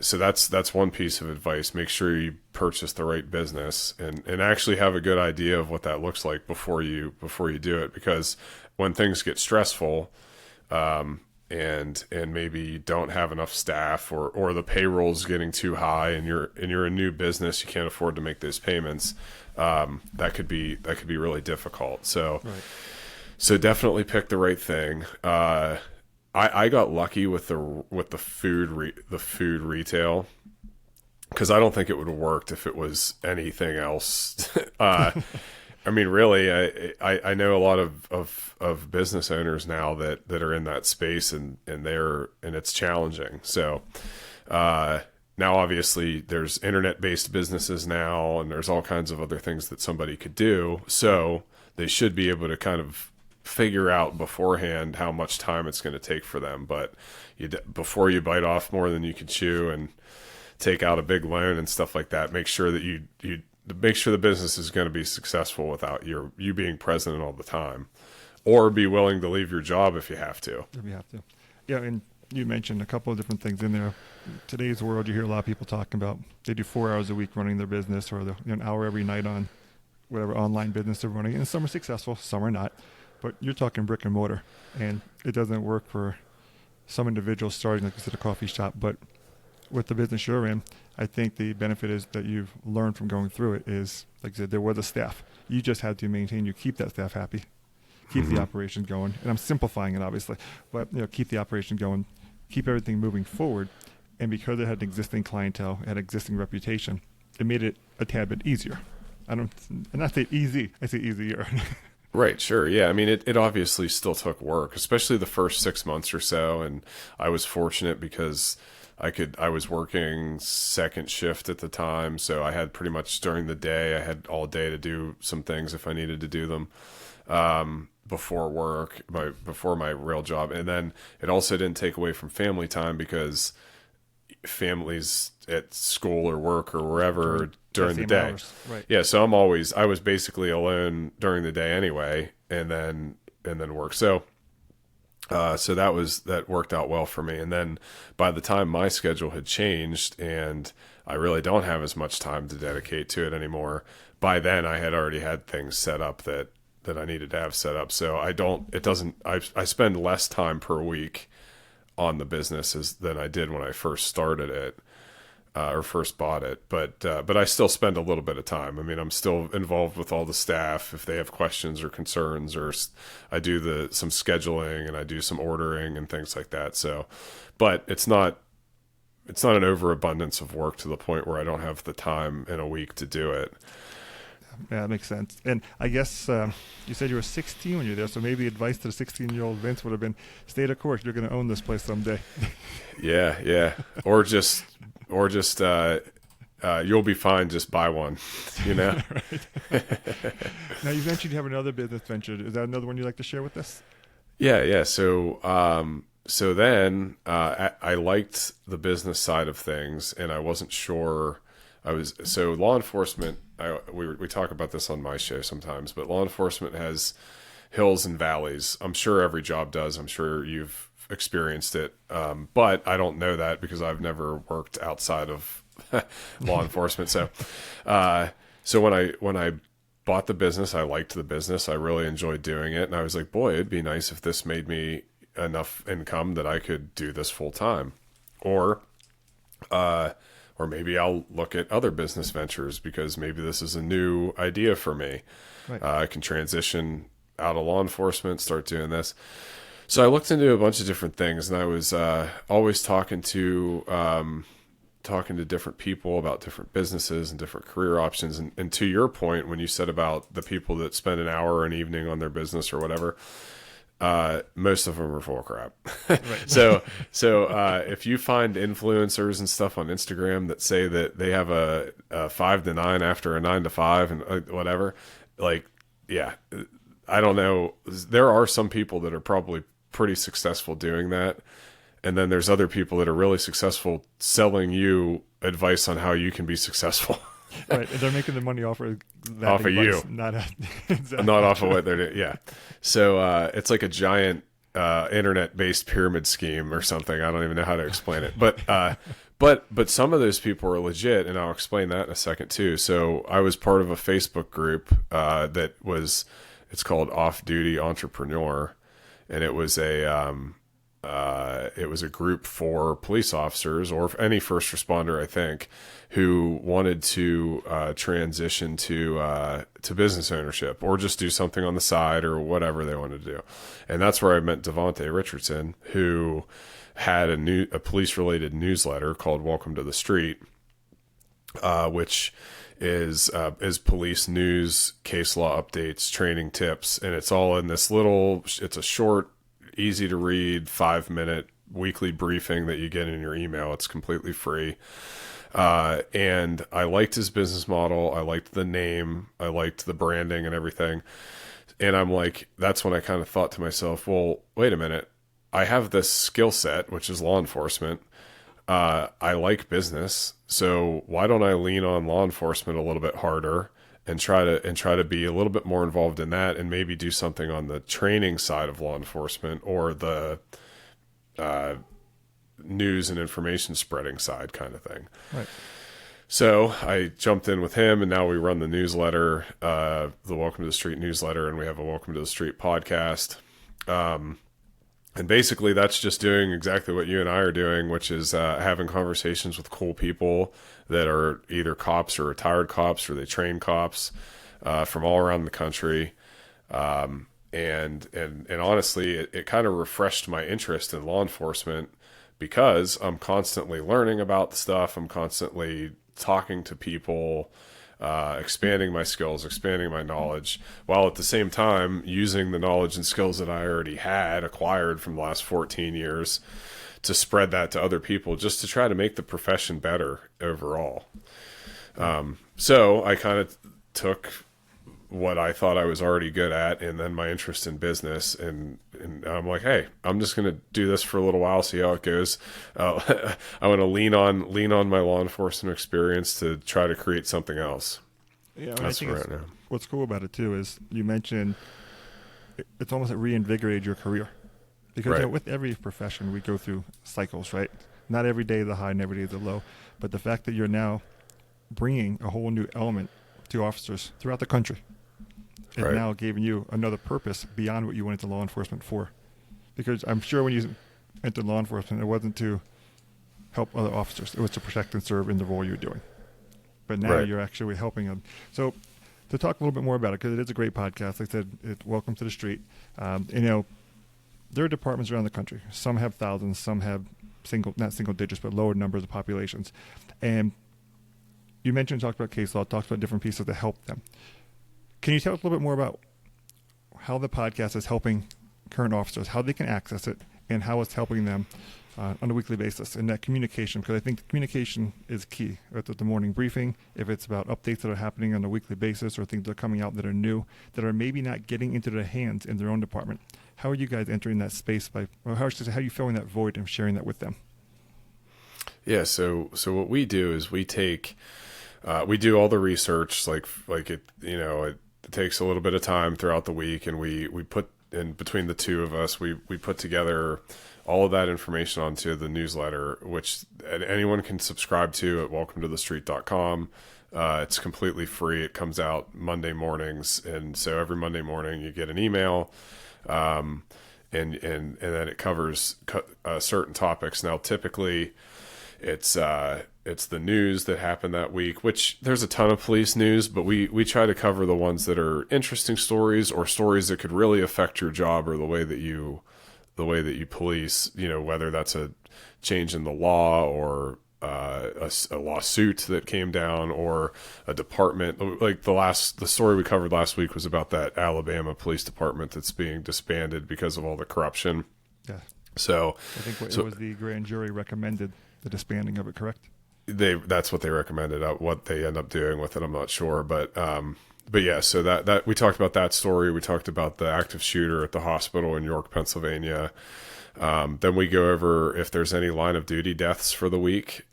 So that's one piece of advice. Make sure you purchase the right business and actually have a good idea of what that looks like before you do it, because when things get stressful, and maybe you don't have enough staff, or the payroll's getting too high, and you're a new business, you can't afford to make those payments, that could be really difficult. So Right. so definitely pick the right thing. I got lucky with the food retail, because I don't think it would have worked if it was anything else. I mean, really, I know a lot of business owners now that are in that space, and it's challenging. So now, obviously, there's internet-based businesses now, and there's all kinds of other things that somebody could do. So they should be able to kind of figure out beforehand how much time it's going to take for them. But before you bite off more than you can chew and take out a big loan and stuff like that, make sure that you make sure the business is going to be successful without you being present all the time, or be willing to leave your job if you have to. If you have to. Yeah, and you mentioned a couple of different things in there. In today's world, you hear a lot of people talking about they do 4 hours a week running their business, or an hour every night on whatever online business they're running. And some are successful, some are not. But you're talking brick and mortar, and it doesn't work for some individuals starting, like you said, a coffee shop. But with the business you're in, I think the benefit is that you've learned from going through it is, like I said, there was a staff. You just had to keep that staff happy, keep the operation going. And I'm simplifying it, obviously, but keep the operation going, keep everything moving forward. And because it had an existing clientele, it had an existing reputation, it made it a tad bit easier. I'm not say easy, I say easier. Right, sure. Yeah, I mean, it obviously still took work, especially the first 6 months or so. And I was fortunate because I was working second shift at the time. So I had pretty much during the day, I had all day to do some things if I needed to do them, before work, before my real job. And then it also didn't take away from family time, because families at school or work or wherever during the day. Hours. Right. Yeah. So I was basically alone during the day anyway, and then work. So that worked out well for me. And then by the time my schedule had changed and I really don't have as much time to dedicate to it anymore, by then I had already had things set up that I needed to have set up. So I spend less time per week on the business than I did when I first started it, or first bought it. But I still spend a little bit of time. I mean, I'm still involved with all the staff if they have questions or concerns, or I do some scheduling and I do some ordering and things like that. So, but it's not an overabundance of work to the point where I don't have the time in a week to do it. Yeah, that makes sense. And I guess you said you were 16 when you were there, so maybe advice to the 16-year-old Vince would have been, stay the course. You're going to own this place someday. Yeah. Or just you'll be fine. Just buy one, Now, you mentioned you have another business venture. Is that another one you'd like to share with us? Yeah. So then I liked the business side of things, and I wasn't sure. Law enforcement, we talk about this on my show sometimes, but law enforcement has hills and valleys. I'm sure every job does. I'm sure you've experienced it. But I don't know that because I've never worked outside of law enforcement. So when I bought the business, I liked the business. I really enjoyed doing it. And I was like, boy, it'd be nice if this made me enough income that I could do this full time, or maybe I'll look at other business ventures because maybe this is a new idea for me. Right. I can transition out of law enforcement, start doing this. So I looked into a bunch of different things, and I was always talking to talking to different people about different businesses and different career options. And to your point, when you said about the people that spend an hour an evening on their business or whatever, most of them are full of crap. Right. So if you find influencers and stuff on Instagram that say that they have a 5 to 9 after a 9 to 5 and whatever, like, yeah, I don't know. There are some people that are probably pretty successful doing that. And then there's other people that are really successful selling you advice on how you can be successful. Right. They're making the money off of that off advice, of you, exactly. not off of what they're doing. Yeah. So it's like a giant internet-based pyramid scheme or something. I don't even know how to explain it. But some of those people are legit, and I'll explain that in a second too. So I was part of a Facebook group it's called Off Duty Entrepreneur, and it was a group for police officers or any first responder, I think, who wanted to transition to business ownership or just do something on the side or whatever they wanted to do. And that's where I met Devontae Richardson, who had a police related newsletter called Welcome to the Street, which is police news, case law updates, training tips, and it's all in this it's a short, easy to read 5-minute weekly briefing that you get in your email. It's completely free. And I liked his business model. I liked the name. I liked the branding and everything. And I'm like, that's when I kind of thought to myself, well, wait a minute. I have this skill set, which is law enforcement. I like business. So why don't I lean on law enforcement a little bit harder and try to be a little bit more involved in that, and maybe do something on the training side of law enforcement or the news and information spreading side kind of thing. Right. So I jumped in with him, and now we run the newsletter, the Welcome to the Street newsletter, and we have a Welcome to the Street podcast. And basically that's just doing exactly what you and I are doing, which is having conversations with cool people that are either cops or retired cops, or they train cops from all around the country. And honestly, it kind of refreshed my interest in law enforcement, because I'm constantly learning about the stuff. I'm constantly talking to people, expanding my skills, expanding my knowledge, while at the same time using the knowledge and skills that I already had acquired from the last 14 years to spread that to other people, just to try to make the profession better overall. So I kind of took what I thought I was already good at, and then my interest in business, and I'm like, hey, I'm just going to do this for a little while, see how it goes. I want to lean on my law enforcement experience to try to create something else. Yeah, that's right now. What's cool about it too is you mentioned it's almost like reinvigorated your career, because right. With every profession we go through cycles, right? Not every day is the high and every day is the low, but the fact that you're now bringing a whole new element to officers throughout the country. It right. now giving you another purpose beyond what you went into law enforcement for. Because I'm sure when you entered law enforcement, it wasn't to help other officers. It was to protect and serve in the role you're doing. But now right. you're actually helping them. So to talk a little bit more about it, because it is a great podcast. Like I said, Welcome to the Street. There are departments around the country. Some have thousands, some have not single digits, but lower numbers of populations. And you talked about case law, talked about different pieces to help them. Can you tell us a little bit more about how the podcast is helping current officers, how they can access it, and how it's helping them on a weekly basis, and that communication? Because I think the communication is key. At the morning briefing, if it's about updates that are happening on a weekly basis or things that are coming out that are new, that are maybe not getting into their hands in their own department. How are you guys entering that space how are you filling that void and sharing that with them? Yeah, so what we do is we do all the research, like it, it takes a little bit of time throughout the week, and we put in between the two of us, we put together all of that information onto the newsletter, which anyone can subscribe to at welcometothestreet.com. It's completely free. It comes out Monday mornings. And so every Monday morning you get an email, and then it covers certain topics. Now, typically it's the news that happened that week, which there's a ton of police news, but we try to cover the ones that are interesting stories, or stories that could really affect your job or the way that you police, whether that's a change in the law or a lawsuit that came down, or a department. Like the story we covered last week was about that Alabama police department that's being disbanded because of all the corruption. Yeah. So I think it was the grand jury recommended the disbanding of it, correct? That's what they recommended. What they end up doing with it, I'm not sure, but yeah. So that we talked about that story. We talked about the active shooter at the hospital in York, Pennsylvania. Then we go over if there's any line of duty deaths for the week.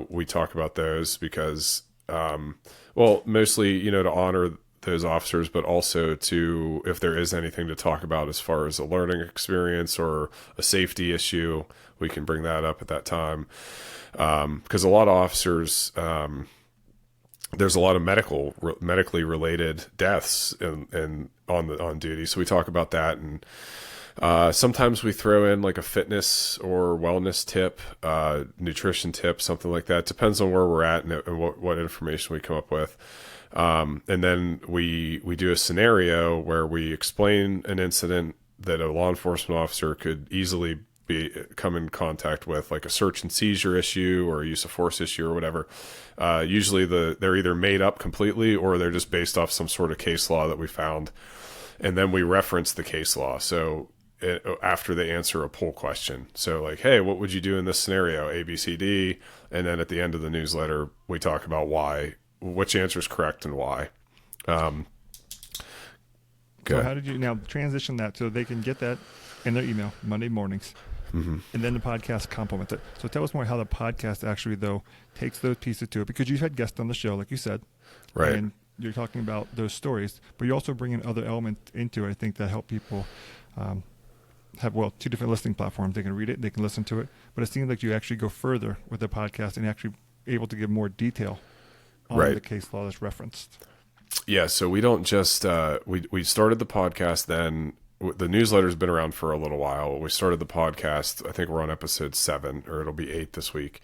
We talk about those because, mostly, to honor those officers, but also to, if there is anything to talk about as far as a learning experience or a safety issue, we can bring that up at that time. Because a lot of officers, there's a lot of medically related deaths on duty. So we talk about that, and sometimes we throw in like a fitness or wellness tip, nutrition tip, something like that. Depends on where we're at and what information we come up with. And then we do a scenario where we explain an incident that a law enforcement officer could easily come in contact with, like a search and seizure issue or a use of force issue or whatever. Usually they're either made up completely or they're just based off some sort of case law that we found. And then we reference the case law. So after they answer a poll question. So like, hey, what would you do in this scenario? A, B, C, D. And then at the end of the newsletter, we talk about which answer is correct and why. So how did you now transition that so they can get that in their email Monday mornings? Mm-hmm. And then the podcast complements it. So tell us more how the podcast actually, though, takes those pieces to it, because you've had guests on the show, like you said. Right. And you're talking about those stories, but you also bring in other elements into it, I think, that help people have, two different listening platforms. They can read it, they can listen to it, but it seems like you actually go further with the podcast and actually able to give more detail on the case law that's referenced. Yeah, so we don't just, we started the podcast then. The newsletter's been around for a little while. We started the podcast, I think we're on episode 7, or it'll be 8 this week.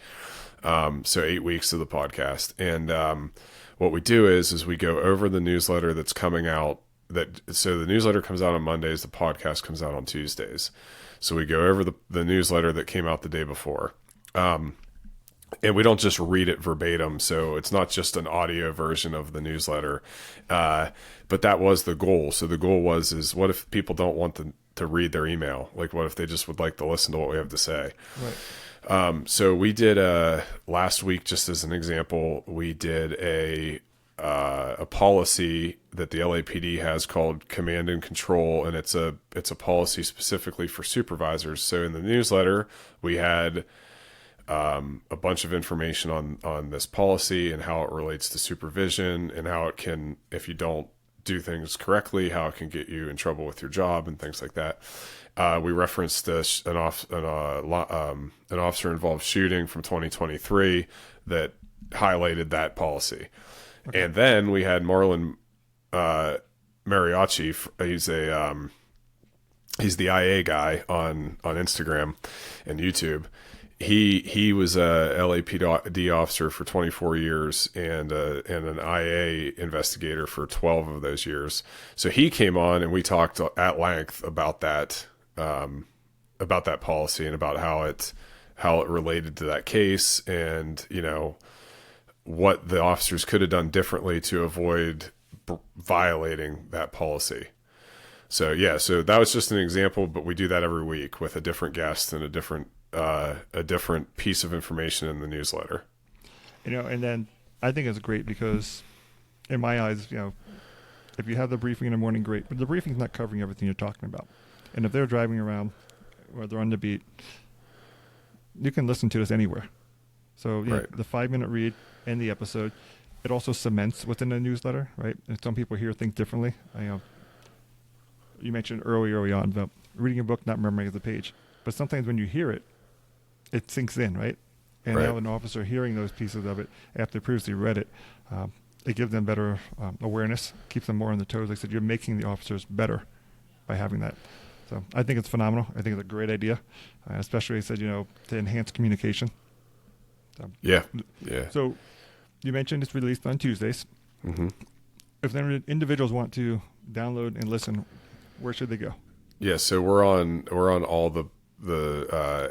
So 8 weeks of the podcast. And what we do is we go over the newsletter that's coming out. So the newsletter comes out on Mondays, the podcast comes out on Tuesdays. So we go over the newsletter that came out the day before. And we don't just read it verbatim, so it's not just an audio version of the newsletter. But that was the goal. So the goal is what if people don't want to read their email? Like, what if they just would like to listen to what we have to say? Right. So we did last week, just as an example, we did a policy that the LAPD has called Command and Control, and it's a policy specifically for supervisors. So in the newsletter, we had a bunch of information on this policy and how it relates to supervision and how it can, if you don't do things correctly, how it can get you in trouble with your job and things like that. We referenced an officer-involved shooting from 2023 that highlighted that policy. Okay. And then we had Marlon Mariachi. He's the IA guy on Instagram and YouTube. He was a LAPD officer for 24 years and an IA investigator for 12 of those years. So he came on and we talked at length about that policy and about how it related to that case, and what the officers could have done differently to avoid violating that policy. So so that was just an example, but we do that every week with a different guest and a different piece of information in the newsletter. And then I think it's great because in my eyes, if you have the briefing in the morning, great, but the briefing's not covering everything you're talking about. And if they're driving around or they're on the beat, you can listen to this anywhere. So the 5-minute read and the episode, it also cements within the newsletter, right? And some people here think differently. You mentioned early on about reading a book, not memorizing the page. But sometimes when you hear it, it sinks in, right? And now an officer hearing those pieces of it after previously read it, it gives them better awareness, keeps them more on their toes. Like I said, you're making the officers better by having that. So I think it's phenomenal. I think it's a great idea, especially, I said, to enhance communication. So, yeah. So you mentioned it's released on Tuesdays. Mm-hmm. If then individuals want to download and listen, where should they go? Yeah, so we're on all the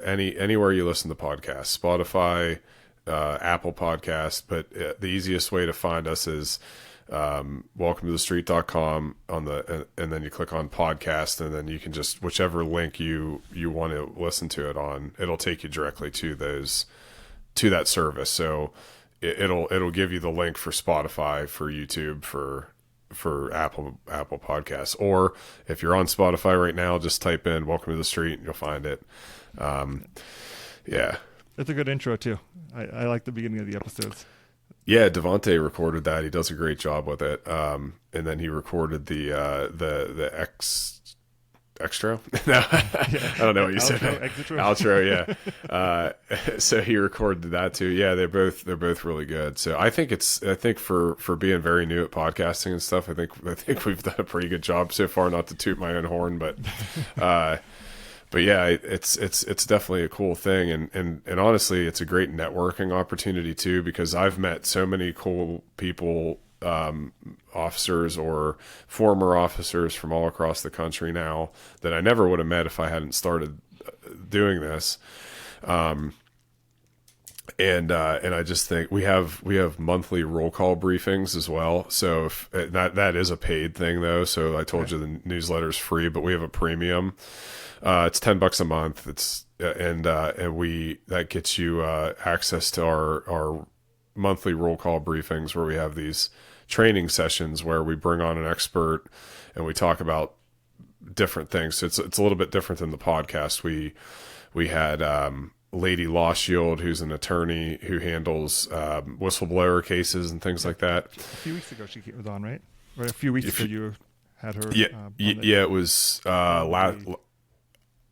anywhere you listen to podcasts, Spotify, Apple Podcast, but the easiest way to find us is welcometothe street.com and then you click on podcast, and then you can just, whichever link you want to listen to it on, it'll take you directly to that service. So it'll give you the link for Spotify, for YouTube, for Apple Podcasts, or if you're on Spotify right now, just type in Welcome to the Street and you'll find it. Yeah. It's a good intro too. I like the beginning of the episodes. Yeah, Devontae recorded that. He does a great job with it. And then he recorded the extra. No, I don't know what you said. Outro, yeah. So he recorded that too. Yeah, they're both really good. So I think for being very new at podcasting and stuff, I think we've done a pretty good job so far. Not to toot my own horn, but yeah, it's definitely a cool thing, and honestly, it's a great networking opportunity too, because I've met so many cool people, officers or former officers from all across the country now that I never would have met if I hadn't started doing this. And I just think we have monthly roll call briefings as well. So if that is a paid thing though. So I told you the newsletter is free, but we have a premium. It's $10 a month. It's and that gets you access to our monthly roll call briefings, where we have these training sessions where we bring on an expert and we talk about different things. So it's a little bit different than the podcast. We had Lady Law Shield, who's an attorney who handles whistleblower cases and things like that. A few weeks ago she was on, right? Right, a few weeks ago you had her. Yeah, it was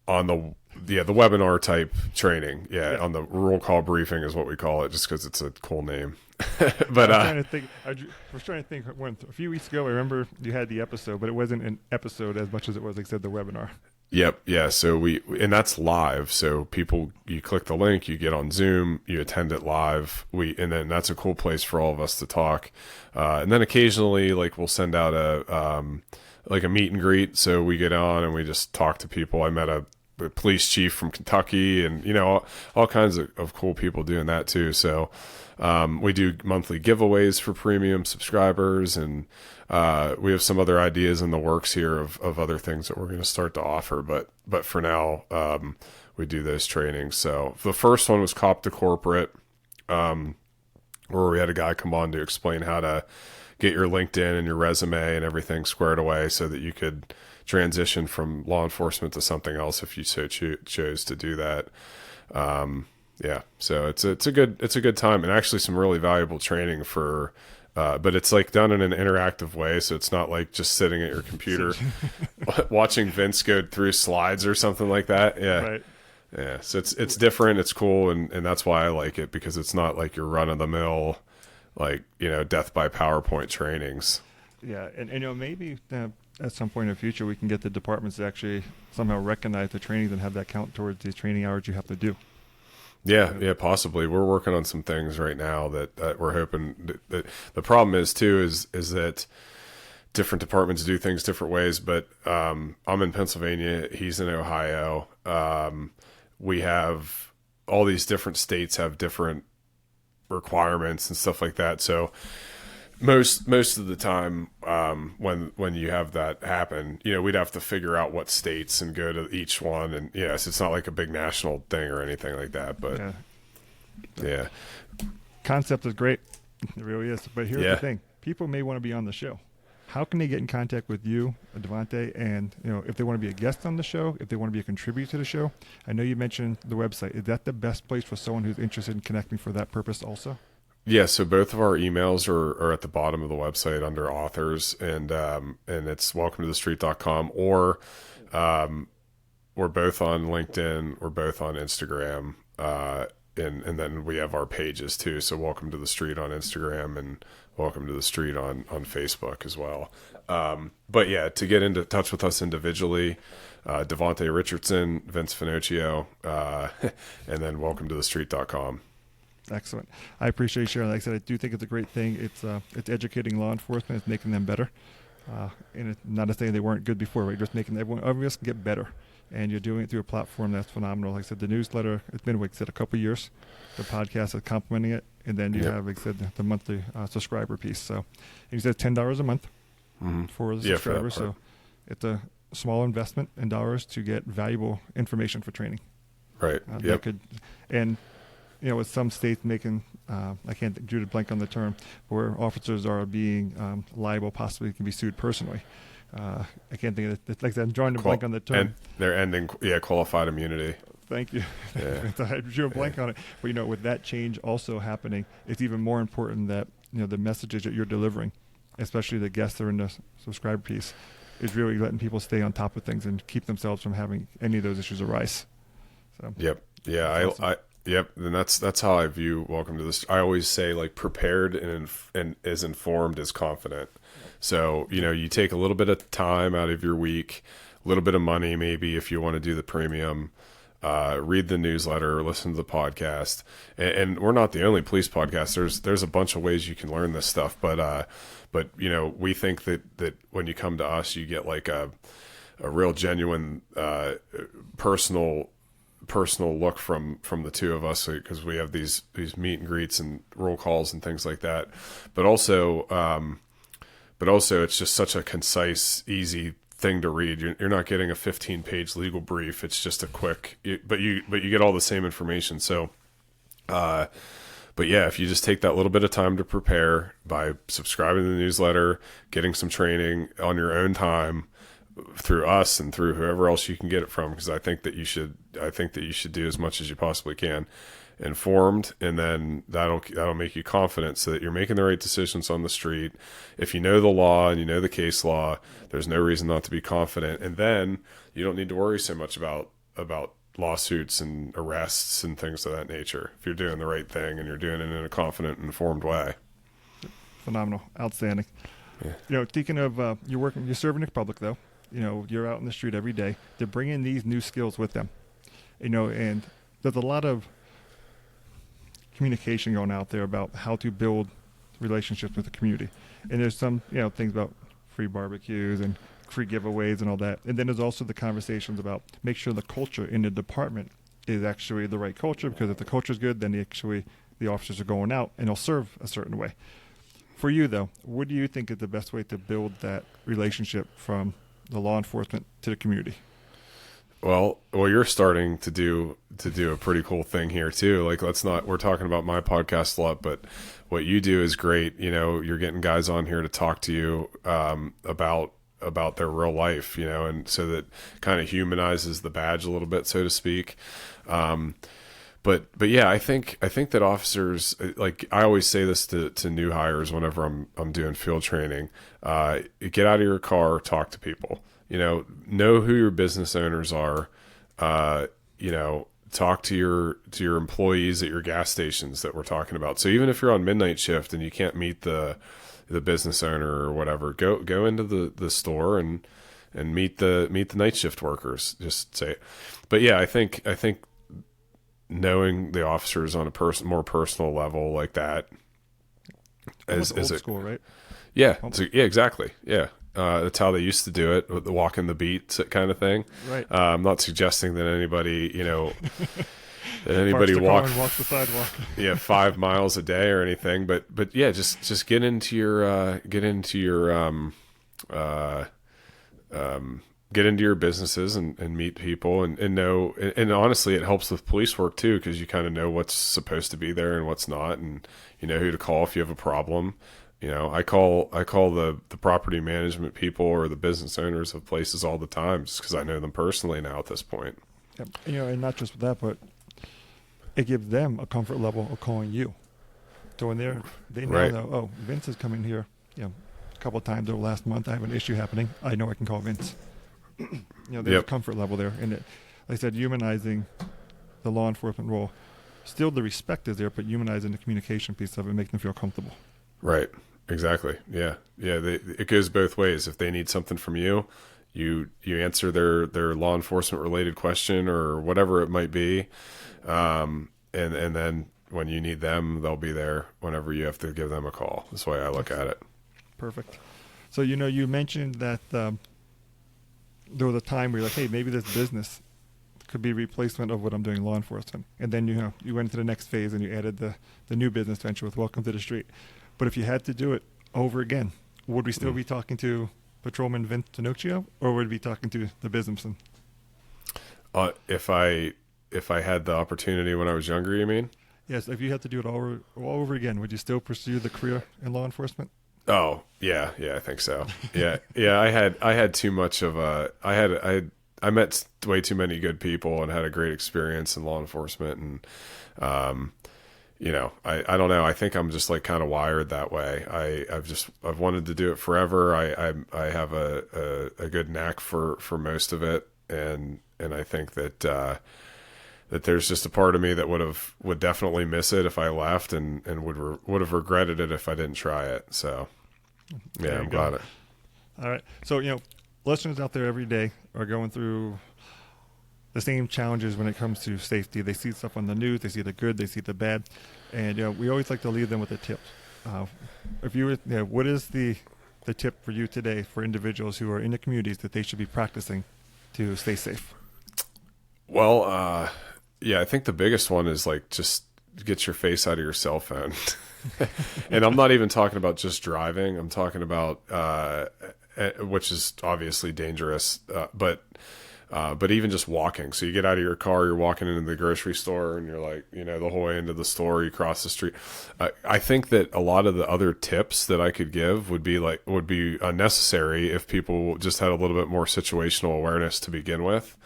on the webinar type training. Yeah, on the roll call briefing is what we call it, just because it's a cool name. But I was trying to think when a few weeks ago I remember you had the episode, but it wasn't an episode as much as it was, like I said, the webinar. Yep. Yeah. So and that's live. So you click the link, you get on Zoom, you attend it live. And then that's a cool place for all of us to talk. And then occasionally, like, we'll send out a meet and greet. So we get on and we just talk to people. I met a police chief from Kentucky, and, all kinds of cool people doing that too. So, we do monthly giveaways for premium subscribers, and we have some other ideas in the works here of other things that we're going to start to offer. But for now, we do those trainings. So the first one was Cop to Corporate, where we had a guy come on to explain how to get your LinkedIn and your resume and everything squared away so that you could transition from law enforcement to something else if you so chose to do that. Yeah, so it's a good time, and actually some really valuable training for, but it's like done in an interactive way. So it's not like just sitting at your computer watching Vince go through slides or something like that. Yeah. Right. Yeah. So it's different. It's cool. And that's why I like it, because it's not like your run of the mill, like, death by PowerPoint trainings. Yeah. And maybe at some point in the future, we can get the departments to actually somehow recognize the trainings and have that count towards the training hours you have to do. Yeah, possibly. We're working on some things right now that we're hoping that the problem is that different departments do things different ways. But I'm in Pennsylvania, he's in Ohio. We have all these different states have different requirements and stuff like that. So most of the time, when you have that happen, we'd have to figure out what states and go to each one. And yes, it's not like a big national thing or anything like that, but yeah. Concept is great. It really is. But here's the thing. People may want to be on the show. How can they get in contact with you, Devontae, and if they want to be a guest on the show, if they want to be a contributor to the show? I know you mentioned the website. Is that the best place for someone who's interested in connecting for that purpose also? Yeah, so both of our emails are at the bottom of the website under authors, and it's welcometothe street.com, or we're both on LinkedIn, we're both on Instagram, and then we have our pages too. So Welcome to the Street on Instagram and Welcome to the Street on Facebook as well. But yeah, to get into touch with us individually, Devontae Richardson, Vince Finochio, and then welcometothe street.com. Excellent. I appreciate you sharing. Like I said, I do think it's a great thing. It's educating law enforcement. It's making them better. And it's not to say they weren't good before, right? Just making everyone else get better. And you're doing it through a platform that's phenomenal. Like I said, the newsletter, it's been, like I said, a couple of years. The podcast is complementing it. And then you have, like I said, the monthly subscriber piece. So you said $10 a month for the subscriber. So it's a small investment in dollars to get valuable information for training. Right. And, with some states making, I can't drew the blank on the term, where officers are being liable, possibly can be sued personally. I can't think of it. Like I said, I'm drawing a blank on the term. And they're ending, qualified immunity. Thank you. Yeah. I drew a blank on it. But, with that change also happening, it's even more important that, the messages that you're delivering, especially the guests that are in the subscriber piece, is really letting people stay on top of things and keep themselves from having any of those issues arise. So. Yep. Yeah. Yep. And that's how I view Welcome to this. I always say, like, prepared and as informed as confident. So, you take a little bit of time out of your week, a little bit of money, maybe, if you want to do the premium, read the newsletter, listen to the podcast. And we're not the only police podcast. There's a bunch of ways you can learn this stuff, but we think that when you come to us, you get like a real genuine, personal look from the two of us, because we have these meet and greets and roll calls and things like that. But also it's just such a concise, easy thing to read. You're not getting a 15-page legal brief. It's just a quick, but you get all the same information. So, but yeah, if you just take that little bit of time to prepare by subscribing to the newsletter, getting some training on your own time through us and through whoever else you can get it from, because I think that you should do as much as you possibly can, informed, and then that'll make you confident so that you're making the right decisions on the street. If you know the law and you know the case law, there's no reason not to be confident, and then you don't need to worry so much about lawsuits and arrests and things of that nature if you're doing the right thing and you're doing it in a confident, informed way. Phenomenal. Outstanding. Yeah. Thinking of you're serving the public, though. You're out in the street every day. They're bringing these new skills with them. And there's a lot of communication going out there about how to build relationships with the community. And there's some, things about free barbecues and free giveaways and all that. And then there's also the conversations about make sure the culture in the department is actually the right culture, because if the culture is good, then the officers are going out and they'll serve a certain way. For you, though, what do you think is the best way to build that relationship from the law enforcement to the community? Well, you're starting to do a pretty cool thing here too. Like, we're talking about my podcast a lot, but what you do is great. You're getting guys on here to talk to you about their real life, and so that kind of humanizes the badge a little bit, so to speak. But yeah, I think that officers, like, I always say this to new hires whenever I'm doing field training, get out of your car, talk to people, know who your business owners are, talk to your employees at your gas stations that we're talking about. So even if you're on midnight shift and you can't meet the business owner or whatever, go into the store and meet the night shift workers. Just say, but yeah, I think knowing the officers on a more personal level like that is old school, right? Yeah. Yeah, exactly. Yeah. That's how they used to do it, with the walking the beat kind of thing. Right. I'm not suggesting that anybody, walks the sidewalk. 5 miles a day or anything, but yeah, just get into your businesses and meet people and know, and honestly, it helps with police work too, because you kind of know what's supposed to be there and what's not, and you know who to call if you have a problem. I call the property management people or the business owners of places all the time, just because I know them personally now at this point. Yep. And not just that, but it gives them a comfort level of calling you. So when they now know, oh, Vince is coming here, a couple of times over the last month, I have an issue happening, I know I can call Vince. There's a comfort level there. And like I said, humanizing the law enforcement role. Still the respect is there, but humanizing the communication piece of it, making them feel comfortable. Right. Exactly. Yeah. Yeah. It goes both ways. If they need something from you, you answer their law enforcement related question or whatever it might be. And then when you need them, they'll be there whenever you have to give them a call. That's the way I look at it. Perfect. So, you mentioned that there was a time where you're like, hey, maybe this business could be replacement of what I'm doing in law enforcement. And then, you went to the next phase and you added the new business venture with Welcome to the Street. But if you had to do it over again, would we still be talking to Patrolman Vince Finochio, or would we be talking to the businessman? If I had the opportunity when I was younger, you mean? Yes, if you had to do it all over again, would you still pursue the career in law enforcement? Oh, yeah, I think so. Yeah. I had too much of I met way too many good people and had a great experience in law enforcement. And, I don't know. I think I'm just like kind of wired that way. I've wanted to do it forever. I have a good knack for most of it. And I think that there's just a part of me that would definitely miss it if I left, and would have regretted it if I didn't try it. So, yeah, I'm glad it. All right. So, listeners out there every day are going through the same challenges when it comes to safety. They see stuff on the news, they see the good, they see the bad, and we always like to leave them with a tip. What is the tip for you today for individuals who are in the communities that they should be practicing to stay safe? Well, I think the biggest one is like just get your face out of your cell phone. And I'm not even talking about just driving. I'm talking about which is obviously dangerous, but even just walking. So you get out of your car, you're walking into the grocery store, and you're like, the whole way into the store, you cross the street. I think that a lot of the other tips that I could give would be unnecessary if people just had a little bit more situational awareness to begin with.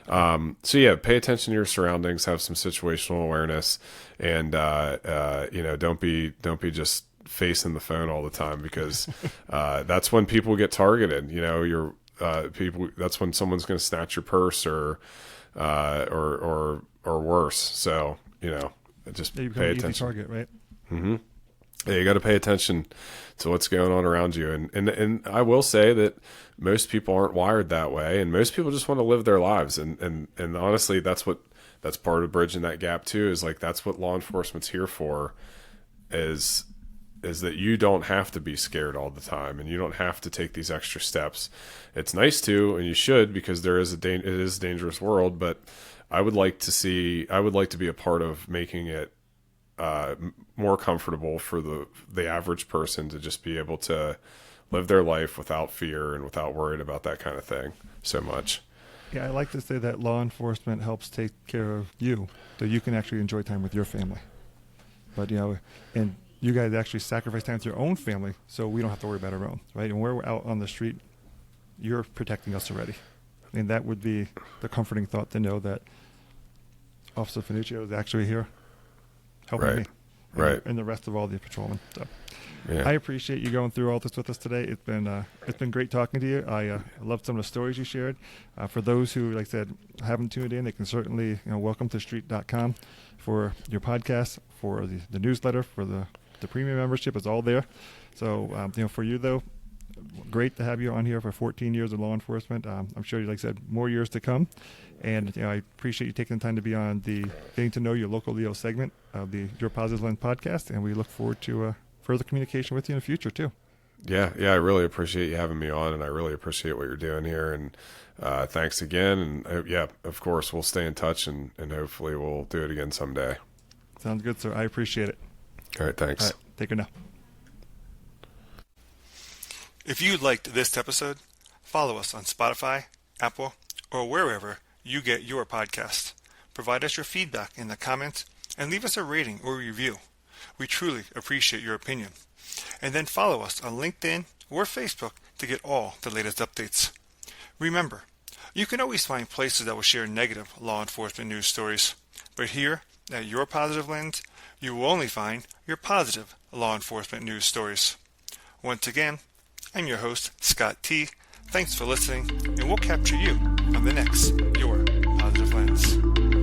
Pay attention to your surroundings, have some situational awareness, and don't be just facing the phone all the time, because that's when people get targeted. People. That's when someone's going to snatch your purse or worse. So just you pay become an easy attention. Target, right? Mm-hmm. Yeah, you got to pay attention to what's going on around you. And I will say that most people aren't wired that way, and most people just want to live their lives. And honestly, that's part of bridging that gap too, is like, that's what law enforcement's here for, is that you don't have to be scared all the time, and you don't have to take these extra steps. It's nice to, and you should, because it is a dangerous world, but I would like to be a part of making it more comfortable for the average person to just be able to live their life without fear and without worried about that kind of thing so much. Yeah, I like to say that law enforcement helps take care of you, so you can actually enjoy time with your family. But and you guys actually sacrifice time with your own family, so we don't have to worry about our own, right? And when we're out on the street, you're protecting us already. And that would be the comforting thought, to know that Officer Finochio is actually here helping me. And the rest of all the patrolmen. So I appreciate you going through all this with us today. It's been great talking to you. I loved some of the stories you shared. For those who, like I said, haven't tuned in, they can certainly welcome to street.com for your podcast, for the newsletter, for the premium membership. Is all there. So for you though, great to have you on here for 14 years of law enforcement. I'm sure, like I said, more years to come. And I appreciate you taking the time to be on the Getting to Know Your Local Leo segment of the Your Positive Lens podcast. And we look forward to further communication with you in the future too. Yeah, I really appreciate you having me on, and I really appreciate what you're doing here. And thanks again. And of course, we'll stay in touch, and hopefully we'll do it again someday. Sounds good, sir. I appreciate it. All right, thanks. All right, take care now. If you liked this episode, follow us on Spotify, Apple, or wherever you get your podcast. Provide us your feedback in the comments and leave us a rating or review. We truly appreciate your opinion. And then follow us on LinkedIn or Facebook to get all the latest updates. Remember, you can always find places that will share negative law enforcement news stories. But here at Your Positive Lens, you will only find your positive law enforcement news stories. Once again, I'm your host, Scott T. Thanks for listening, and we'll capture you on the next Your Positive Lens.